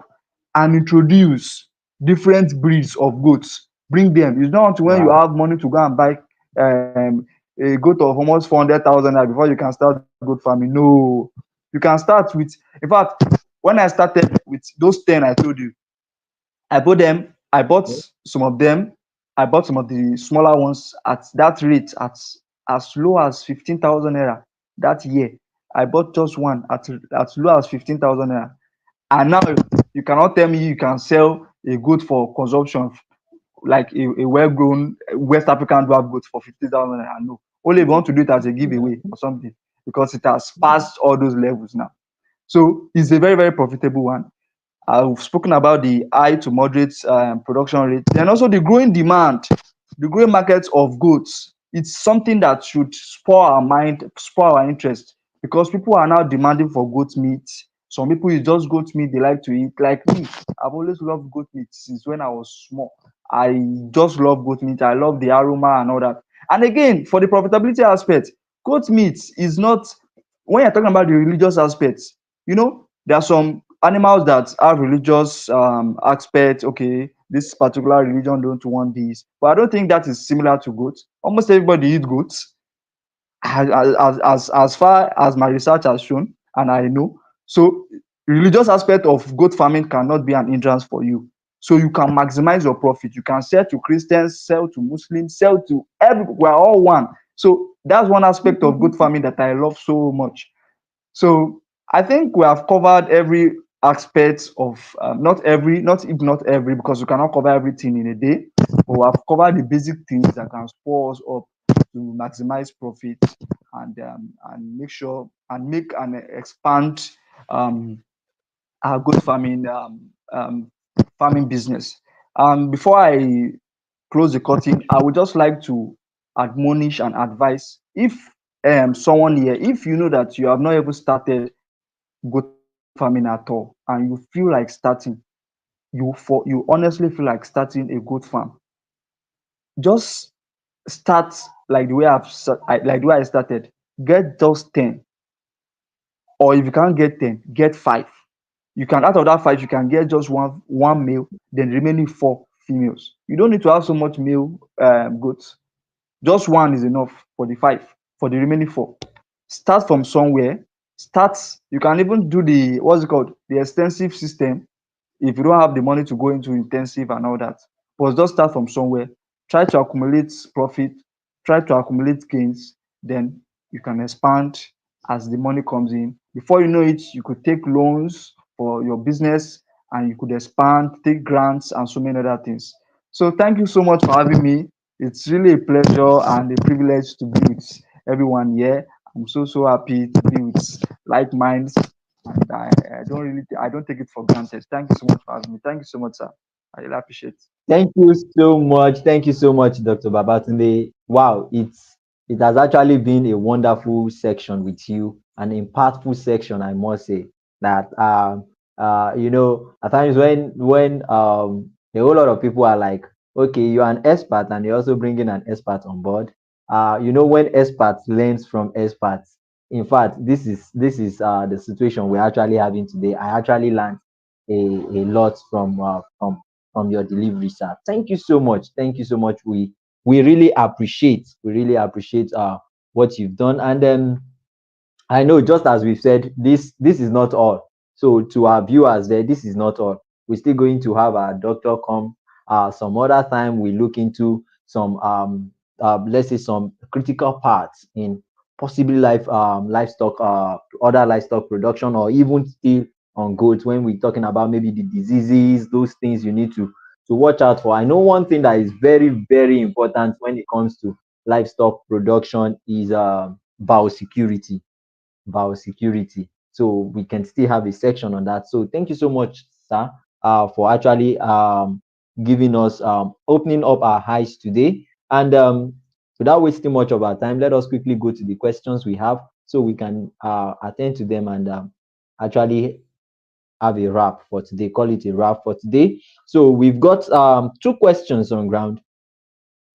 and introduce different breeds of goats. Bring them. It's not until when you Wow. have money to go and buy um, a goat of almost 400,000 before you can start goat farming. No, you can start with. In fact, when I started with those 10 I told you, I bought them. I bought some of them. I bought some of the smaller ones at that rate at as low as 15,000 naira that year. I bought just one at as low as 15,000 naira. And now you cannot tell me you can sell a goat for consumption like a well-grown West African dwarf goat for 50,000 naira. No, only if you want to do it as a giveaway or something because it has passed all those levels now. So it's a very, very profitable one. I've spoken about the high to moderate production rate, and also the growing demand, the growing market of goods. It's something that should spur our mind, spur our interest, because people are now demanding for goat meat. Some people it's just goat meat they like to eat. Like me, I've always loved goat meat since when I was small. I just love goat meat. I love the aroma and all that. And again, for the profitability aspect, goat meat is not when you're talking about the religious aspects. There are some animals that have religious aspect. Okay, this particular religion don't want this, but I don't think that is similar to goats. Almost everybody eat goats, as far as my research has shown, and I know. So religious aspect of goat farming cannot be an hindrance for you. So you can maximize your profit. You can sell to Christians, sell to Muslims, sell to every. We're all one. So that's one aspect of goat farming that I love so much. So I think we have covered every aspect of not every, not if not every, because we cannot cover everything in a day, but we have covered the basic things that can spur us up to maximize profit and make sure and make and expand um, our good farming business. Before I close the curtain, I would just like to admonish and advise if someone here, if you know that you have not even started goat farming at all and you feel like starting, you honestly feel like starting a goat farm, just start like like the way I started. Get just 10, or if you can't get 10, get 5. You can out of that 5, you can get just one male, then remaining 4 females. You don't need to have so much male goats. Just one is enough for the 5, for the remaining 4. Start from somewhere. Start. You can even do the what's it called, the extensive system, if you don't have the money to go into intensive and all that. But just start from somewhere. Try to accumulate profit. Try to accumulate gains. Then you can expand as the money comes in. Before you know it, you could take loans for your business and you could expand, take grants, and so many other things. So thank you so much for having me. It's really a pleasure and a privilege to be with everyone here. I'm so happy to be with like minds, and I don't take it for granted. Thank you so much for having me. Thank you so much, sir. I really appreciate it. Thank you so much. Thank you so much, Dr. Babatunde. Wow, it has actually been a wonderful section with you, an impactful section, I must say. That at times when a whole lot of people are like, okay, you're an expert, and you're also bringing an expert on board. When experts learns from experts. In fact, this is the situation we're actually having today. I actually learned a lot from from your delivery, sir. Thank you so much. Thank you so much. We really appreciate what you've done. And I know, just as we've said, this is not all. So to our viewers there, this is not all. We're still going to have our doctor come some other time. We look into some let's say some critical parts in possibly livestock, other livestock production, or even still on goats, when we're talking about maybe the diseases, those things you need to watch out for. I know one thing that is very, very important when it comes to livestock production is biosecurity. Biosecurity. So we can still have a section on that. So thank you so much, sir, for actually giving us opening up our eyes today. And without wasting much of our time, let us quickly go to the questions we have so we can attend to them and actually have a wrap for today. Call it a wrap for today. So we've got two questions on ground,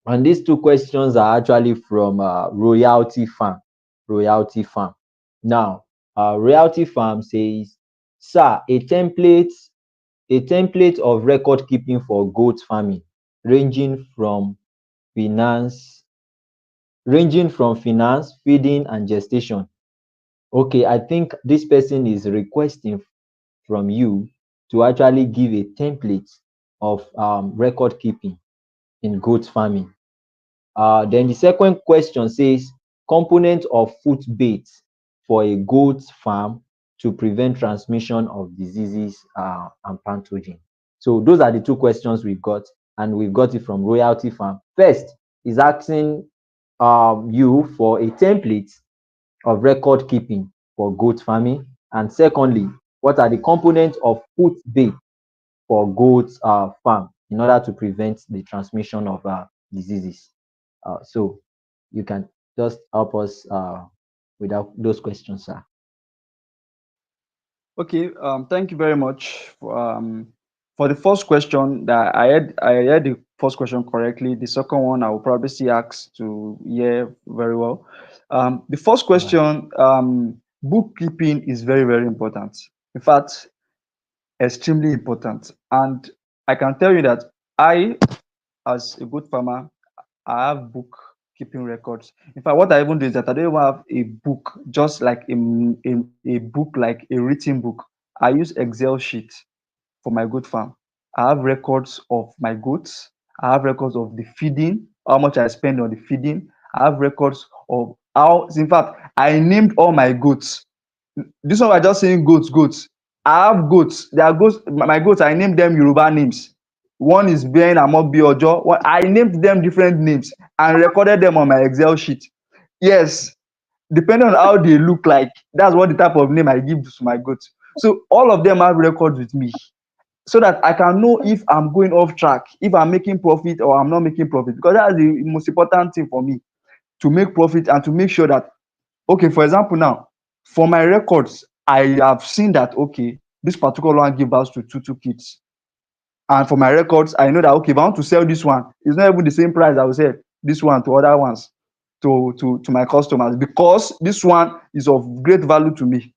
and these two questions are actually from Royalty Farm. Royalty Farm. Now, Royalty Farm says, "Sir, a template of record keeping for goat farming, ranging from finance, ranging from finance, feeding, and gestation." Okay, I think this person is requesting from you to actually give a template of record keeping in goat farming. Then the second question says, component of foot bait for a goat farm to prevent transmission of diseases and pathogen. So those are the two questions we've got, and we've got it from Royalty Farm. First is asking you for a template of record keeping for goat farming, and secondly, what are the components of foot bait for goat farm in order to prevent the transmission of diseases. So you can just help us with those questions, sir. Okay, thank you very much for the first question. That I heard the first question correctly. The second one I will probably see ask to hear very well. The first All right. question, bookkeeping is very, very important. In fact, extremely important. And I can tell you that I, as a good farmer, I have bookkeeping records. In fact, what I even do is that I don't even have a book, just like a book, like a written book. I use Excel sheet for my goat farm. I have records of my goats. I have records of the feeding, how much I spend on the feeding. I have records of how, in fact, I named all my goats. This one, we're just saying goats, goats. I have goats. They are goats. My goats, I named them Yoruba names. One is Ben Amobi Ojo. I named them different names and recorded them on my Excel sheet. Yes, depending on how they look like, that's what the type of name I give to my goats. So all of them have records with me so that I can know if I'm going off track, if I'm making profit or I'm not making profit. Because that's the most important thing for me, to make profit and to make sure that, okay, for example, now, for my records, I have seen that, okay, this particular one give birth to two kids. And for my records, I know that, okay, if I want to sell this one, it's not even the same price I will sell this one to other ones, to my customers, because this one is of great value to me.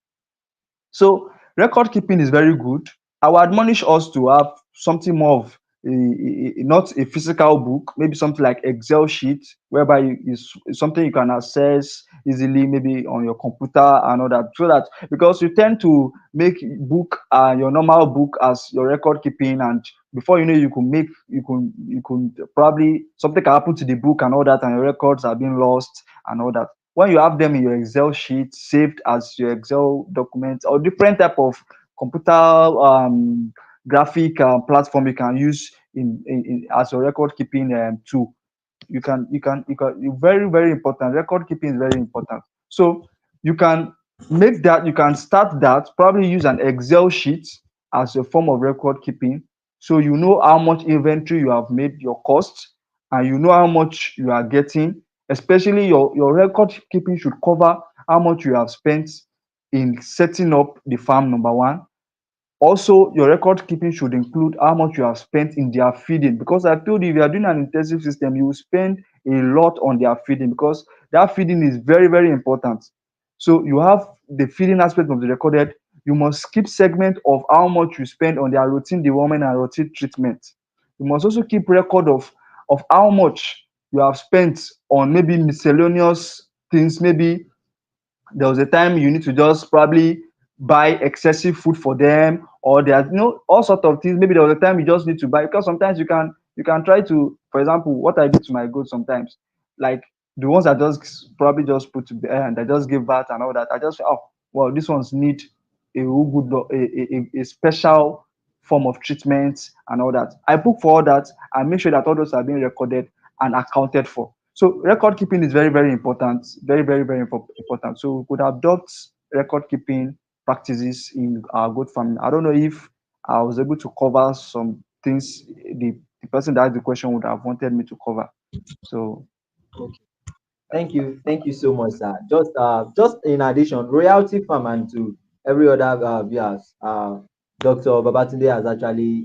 So record keeping is very good. I would admonish us to have something more of not a physical book, maybe something like Excel sheet, whereby is something you can access easily, maybe on your computer and all that. So that, because you tend to make book your normal book as your record keeping, and before you know, you can probably something can happen to the book and all that, and your records are being lost and all that. When you have them in your Excel sheet saved as your Excel documents, or different type of computer graphic platform you can use as your record keeping tool, very, very important. Record keeping is very important. So you can make that, you can start that, probably use an Excel sheet as a form of record keeping, so you know how much inventory you have made, your costs, and you know how much you are getting. Especially your record keeping should cover how much you have spent in setting up the farm, number one. Also, your record keeping should include how much you have spent in their feeding, because I told you, if you are doing an intensive system, you will spend a lot on their feeding, because that feeding is very, very important. So you have the feeding aspect of the recorded. You must keep segment of how much you spend on their routine deworming and routine treatment. You must also keep record of how much you have spent on maybe miscellaneous things. Maybe there was a time you need to just probably buy excessive food for them, or there are, all sort of things. Maybe there was a time you just need to buy, because sometimes you can try to, for example, what I do to my goats sometimes, like the ones that just probably just put to bed and I just give birth and all that, I just, oh, well, this ones need a real good a special form of treatment and all that. I book for all that and make sure that all those are being recorded and accounted for. So record keeping is very, very important, very, very, very important. So we could adopt record keeping practices in our goat farming. I don't know if I was able to cover some things the person that asked the question would have wanted me to cover. So Okay. Thank you so much, sir. Just in addition, royalty farm and to every other viewers, Dr. Babatunde has actually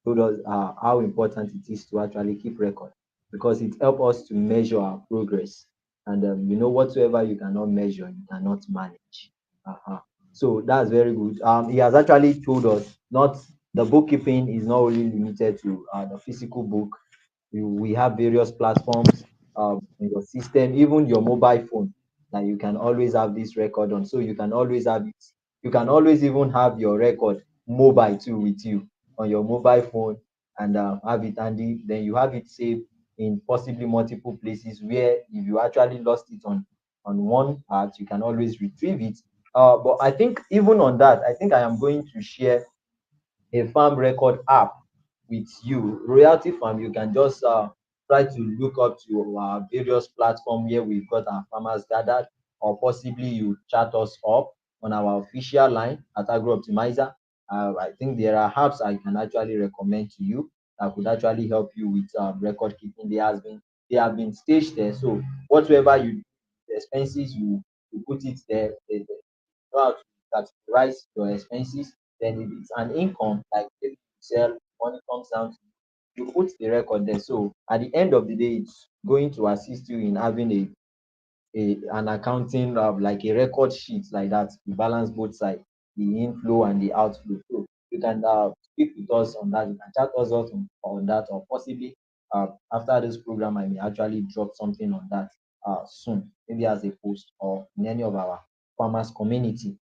told us how important it is to actually keep record because it helps us to measure our progress. And whatsoever you cannot measure, you cannot manage. Uh-huh. So that's very good. He has actually told us not the bookkeeping is not only limited to the physical book. We have various platforms in your system, even your mobile phone, that you can always have this record on. So you can always have it. You can always even have your record mobile too with you on your mobile phone and have it handy. Then you have it saved in possibly multiple places where if you actually lost it on one part, you can always retrieve it. But I think even on that, I think I am going to share a farm record app with you. Royalty Farm, you can just try to look up to our various platforms where we've got our farmers gathered, or possibly you chat us up on our official line at Agro Optimizer. I think there are apps I can actually recommend to you that could actually help you with record keeping. They have been staged there. So whatever the expenses you put it there, they know how to categorize your expenses. Then if it's an income, like if you sell, money comes down to you put the record there. So at the end of the day, it's going to assist you in having an accounting of like a record sheet like that to balance both sides, the inflow and the outflow. So you can speak with us on that. You can chat us out on that, or possibly after this program, I may actually drop something on that soon, maybe as a post or in any of our farmers community.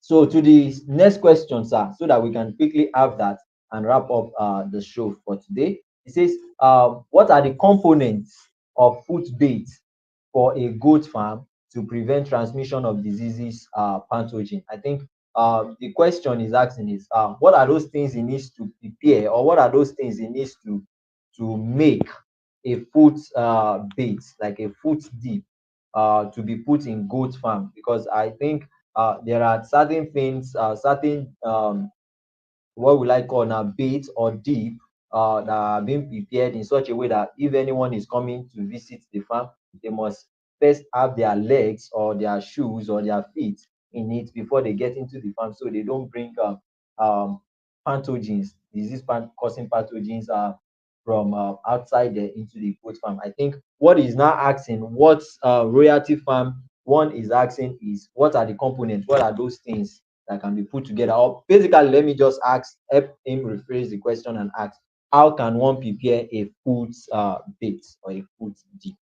So to the next question, sir, so that we can quickly have that and wrap up the show for today. It says, what are the components of food bait for a goat farm to prevent transmission of diseases, pathogen? I think the question is asking is, what are those things he needs to prepare, or what are those things he needs to make a food bait, like a food dip, to be put in goat farm? Because I think there are certain things, certain what will I call now, bait or dip that are being prepared in such a way that if anyone is coming to visit the farm, they must first have their legs or their shoes or their feet in it before they get into the farm, so they don't bring um, pathogens, causing pathogens from outside there into the goat farm. I think what is now asking, what royalty farm one is asking is, what are the components? What are those things that can be put together? Or basically, let me just ask, help him rephrase the question and ask, how can one prepare a food bait or a food dip?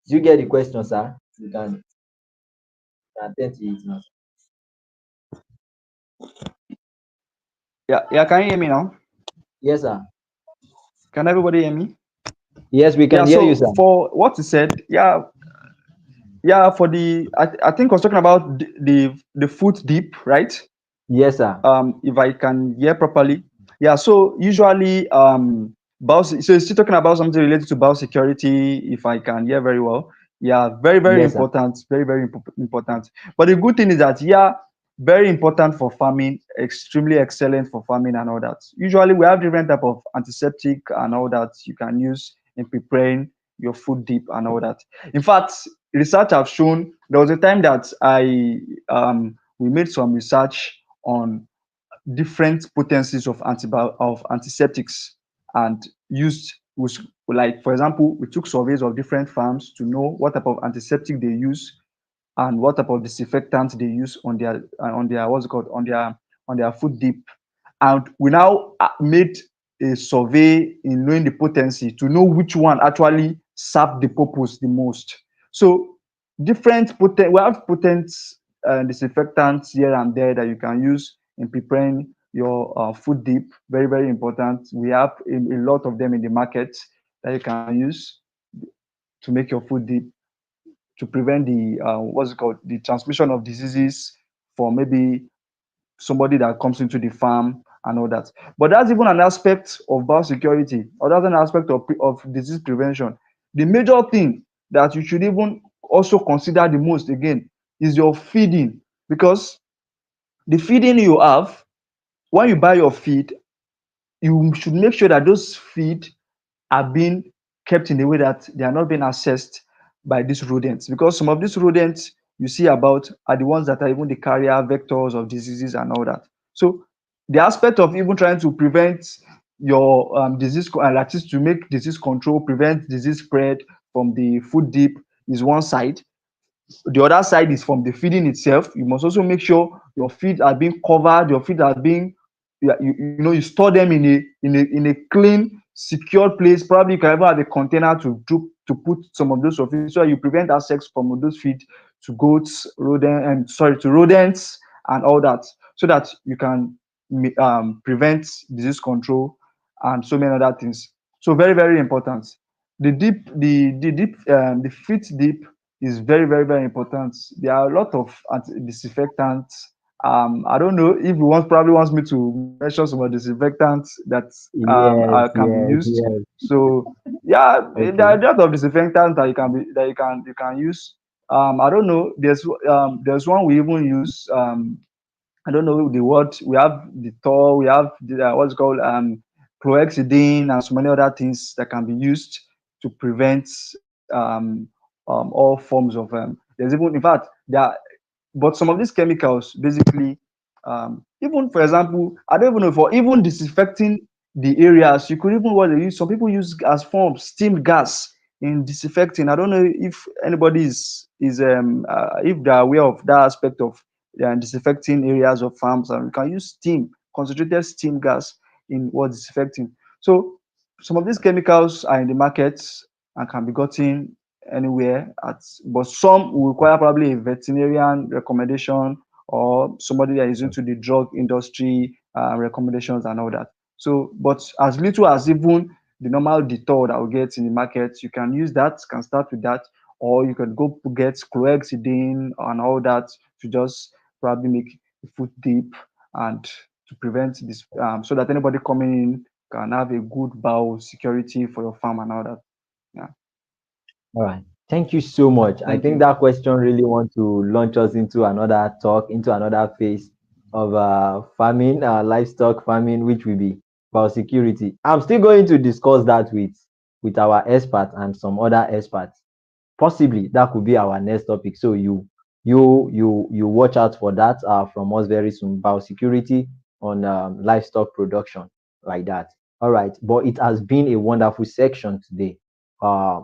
Do you get the question, sir? You can attend to it now. yeah, yeah. Can you hear me now? Yes, sir. Can everybody hear me? Yes, we Yeah. can hear you, So sir. for what you said, yeah, yeah. For I think I was talking about the foot deep, right? Yes, sir. If I can hear properly. Yeah, so usually so you're still talking about something related to biosecurity, if I can hear very well. Yeah, very, very Yes, sir. important, very, very important. But the good thing is that, yeah, very important for farming, extremely excellent for farming and all that. Usually we have different type of antiseptic and all that you can use in preparing your food dip and all that. In fact, research have shown, there was a time that we made some research on different potencies of antiseptics and used which, like for example, we took surveys of different farms to know what type of antiseptic they use and what type of disinfectant they use on their what's it called, on their food dip. and we now made a survey in knowing the potency to know which one actually served the purpose the most. So we have potent disinfectants here and there that you can use in preparing your food dip. Very, very important. We have a lot of them in the market that you can use to make your food dip, to prevent the what's it called, the transmission of diseases for maybe somebody that comes into the farm and all that. But that's even an aspect of biosecurity, or that's an aspect of disease prevention. The major thing that you should even also consider the most again is your feeding, because the feeding you have, when you buy your feed, you should make sure that those feed are being kept in a way that they are not being accessed by these rodents, because some of these rodents you see about are the ones that are even the carrier vectors of diseases and all that. So the aspect of even trying to prevent your disease, that is to make disease control, prevent disease spread from the food dip, is one side. The other side is from the feeding itself. You must also make sure your feed are being covered, your feed are being, you know, you store them in a clean, secure place. Probably you can even have a container to put some of those of feed, so you prevent access from those feed to goats, to rodents and all that, so that you can prevent disease control and so many other things. So very, very important. The feed dip is very, very, very important. There are a lot of disinfectants. I don't know if you probably wants me to mention some of the disinfectants that Yes, can be yes, used. yes. So yeah, there are Okay. a lot of disinfectants that you can use. I don't know. There's one we even use. I don't know the word. We have the Tor, we have what's it called chlorhexidine, and so many other things that can be used to prevent all forms of. There's even, in fact, there are, but some of these chemicals basically, even for example, I don't even know, for even disinfecting the areas, you could even what they use. Some people use as form steam gas in disinfecting. I don't know if anybody is if they're aware of that aspect of disinfecting areas of farms, and you can use steam, concentrated steam gas in what disinfecting. So some of these chemicals are in the markets and can be gotten anywhere but some will require probably a veterinarian recommendation, or somebody that is into the drug industry recommendations and all that. So but as little as even the normal detour that we get in the market, you can use that, can start with that, or you can go get chlorhexidine and all that to just probably make the food deep, and to prevent this, so that anybody coming in can have a good bow security for your farm and all that. Yeah. All right. Thank you so much. I Thank think you. that question really want to launch us into another talk, into another phase of farming, livestock farming, which will be biosecurity. I'm still going to discuss that with our expert and some other experts. Possibly that could be our next topic. So you watch out for that from us very soon. Biosecurity on livestock production, like that. All right. But it has been a wonderful section today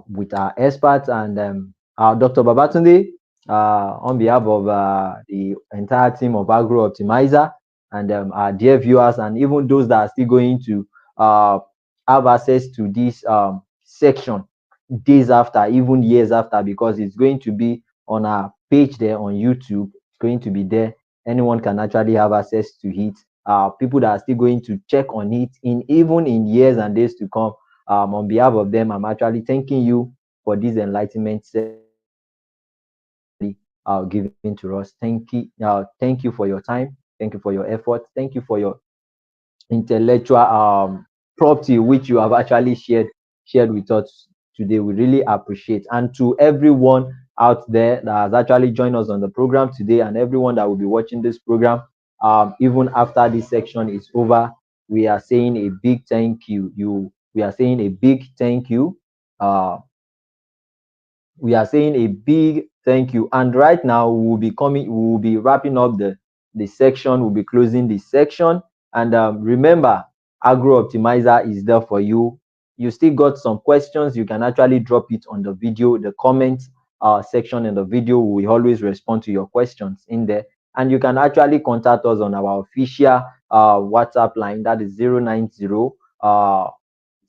with our experts and Dr. Babatunde, on behalf of the entire team of Agro Optimizer, and our dear viewers, and even those that are still going to uh, have access to this section days after, even years after, because it's going to be on our page there on YouTube. It's going to be there. Anyone can actually have access to it. People that are still going to check on it in even in years and days to come. On behalf of them, I'm actually thanking you for this enlightenment session that you have actually given to us. Thank you for your time. Thank you for your effort. Thank you for your intellectual property which you have actually shared with us today. We really appreciate. And to everyone out there that has actually joined us on the program today, and everyone that will be watching this program, even after this section is over, we are saying a big thank you. We are saying a big thank you. Uh, we are saying a big thank you. And right now we will be wrapping up the section. We'll be closing the section. And remember, Agro Optimizer is there for you. You still got some questions, you can actually drop it on the video, the comment section in the video. We always respond to your questions in there. And you can actually contact us on our official WhatsApp line. That is 090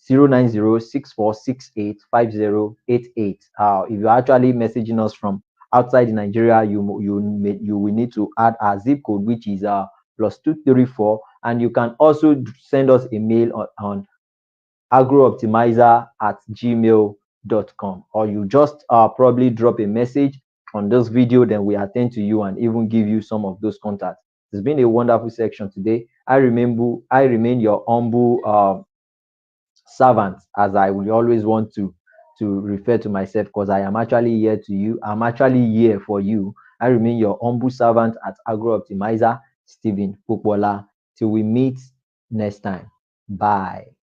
09064685088. If you're actually messaging us from outside Nigeria, you will need to add our zip code, which is +234, and you can also send us a mail on agrooptimizer@gmail.com, or you just probably drop a message on this video, then we attend to you and even give you some of those contacts. It's been a wonderful section today. I remain your humble servant, as I will always want to refer to myself, because I am actually here to you. I'm actually here for you. I remain your humble servant at Agro Optimizer, Stephen Popola. Till we meet next time. Bye.